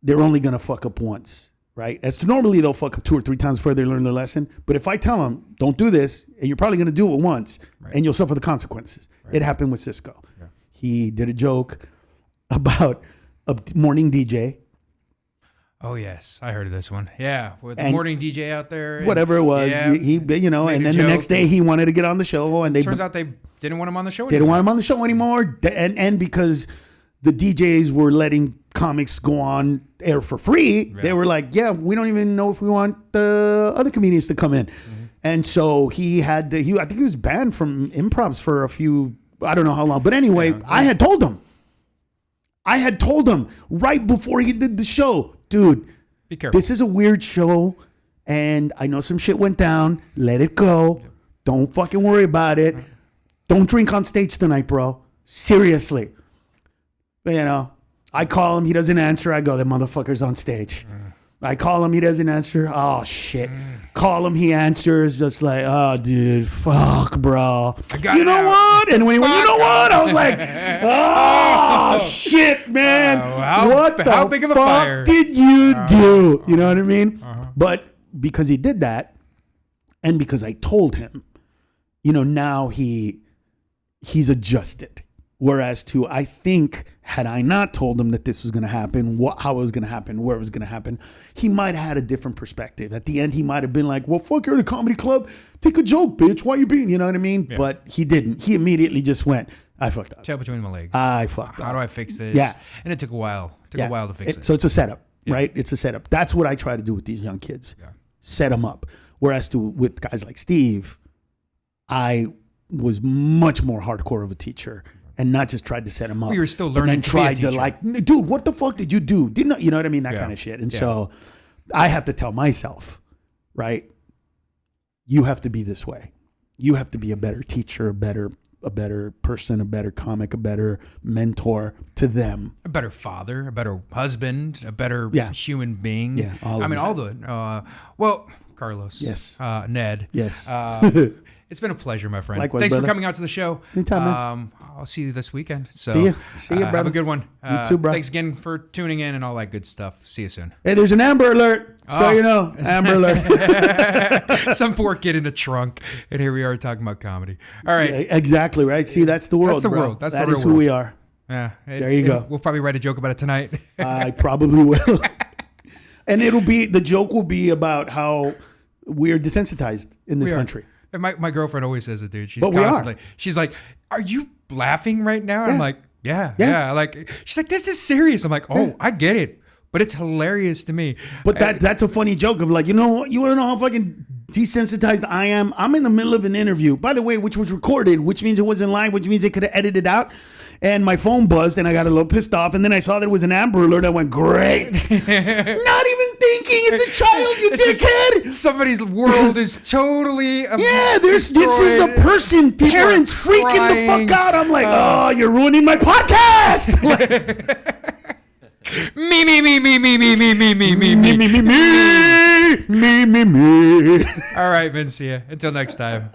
they're only going to fuck up once, right? As normally they'll fuck up 2 or 3 times before they learn their lesson. But if I tell them, don't do this, and you're probably going to do it once, and you'll suffer the consequences. Right. It happened with Cisco. Yeah. He did a joke about a morning DJ. Oh yes, I heard of this one. Yeah, with the morning DJ out there. Whatever it was, he and then the next day he wanted to get on the show, and turns out they didn't want him on the show. They didn't want him on the show anymore, and because the DJs were letting comics go on air for free, they were like, yeah, we don't even know if we want the other comedians to come in, and so he had I think he was banned from improvs for a few, I don't know how long, but anyway, I had told him right before he did the show, dude, be careful. This is a weird show, and I know some shit went down. Let it go. Don't fucking worry about it. Don't drink on stage tonight, bro. Seriously. But, I call him. He doesn't answer. I go, that motherfucker's on stage. I call him. He doesn't answer. Oh, shit. Call him. He answers. Just like, oh, dude, fuck, bro. You know what? And when he went, you know what? I was like, oh, shit, man. How big of a fire did you do? You know what I mean? But because he did that, and because I told him, now he's adjusted. Whereas I think, had I not told him that this was going to happen, how it was going to happen, where it was going to happen, he might have had a different perspective. At the end, he might have been like, well, fuck, you're at a comedy club. Take a joke, bitch. Why you being? You know what I mean? Yeah. But he didn't. He immediately just went, I fucked up. Tail between my legs. I fucked up. How do I fix this? Yeah. And it took a while. It took a while to fix it. So it's a setup, right? It's a setup. That's what I try to do with these young kids. Yeah. Set them up. Whereas with guys like Steve, I was much more hardcore of a teacher. And not just tried to set him up. Well, you were still learning. And then tried to like, dude, what the fuck did you do? Didn't you know what I mean? That kind of shit. And so I have to tell myself, right? You have to be this way. You have to be a better teacher, a better person, a better comic, a better mentor to them. A better father, a better husband, a better human being. Yeah. Well, Carlos. Yes. Ned. Yes. It's been a pleasure, my friend. Likewise, Thanks brother. for coming out to the show. Anytime, man. I'll see you this weekend. So see you, brother. Have a good one. You too, bro. Thanks again for tuning in and all that good stuff. See you soon. Hey, there's an Amber Alert. So you know, Amber Alert. Some poor kid in a trunk, and here we are talking about comedy. All right. Yeah, exactly, right? See, that's the world, That's the bro. world. That's that the real is who world. we are. Yeah. There you go. We'll probably write a joke about it tonight. I probably will. And the joke will be about how we're desensitized in this country. And my girlfriend always says it, dude. She's like, "Are you laughing right now?" And I'm like, yeah. Like, she's like, "This is serious." I'm like, "Oh, I get it, but it's hilarious to me." But that's a funny joke of like, you want to know how fucking desensitized I am? I'm in the middle of an interview, by the way, which was recorded, which means it wasn't live, which means they could have edited out. And my phone buzzed, and I got a little pissed off. And then I saw there was an Amber Alert. I went, great. Not even thinking. It's a child, you dickhead. Somebody's world is totally this is a person. Parents freaking the fuck out. I'm like, oh, you're ruining my podcast. Me. All right, Mencia. Until next time.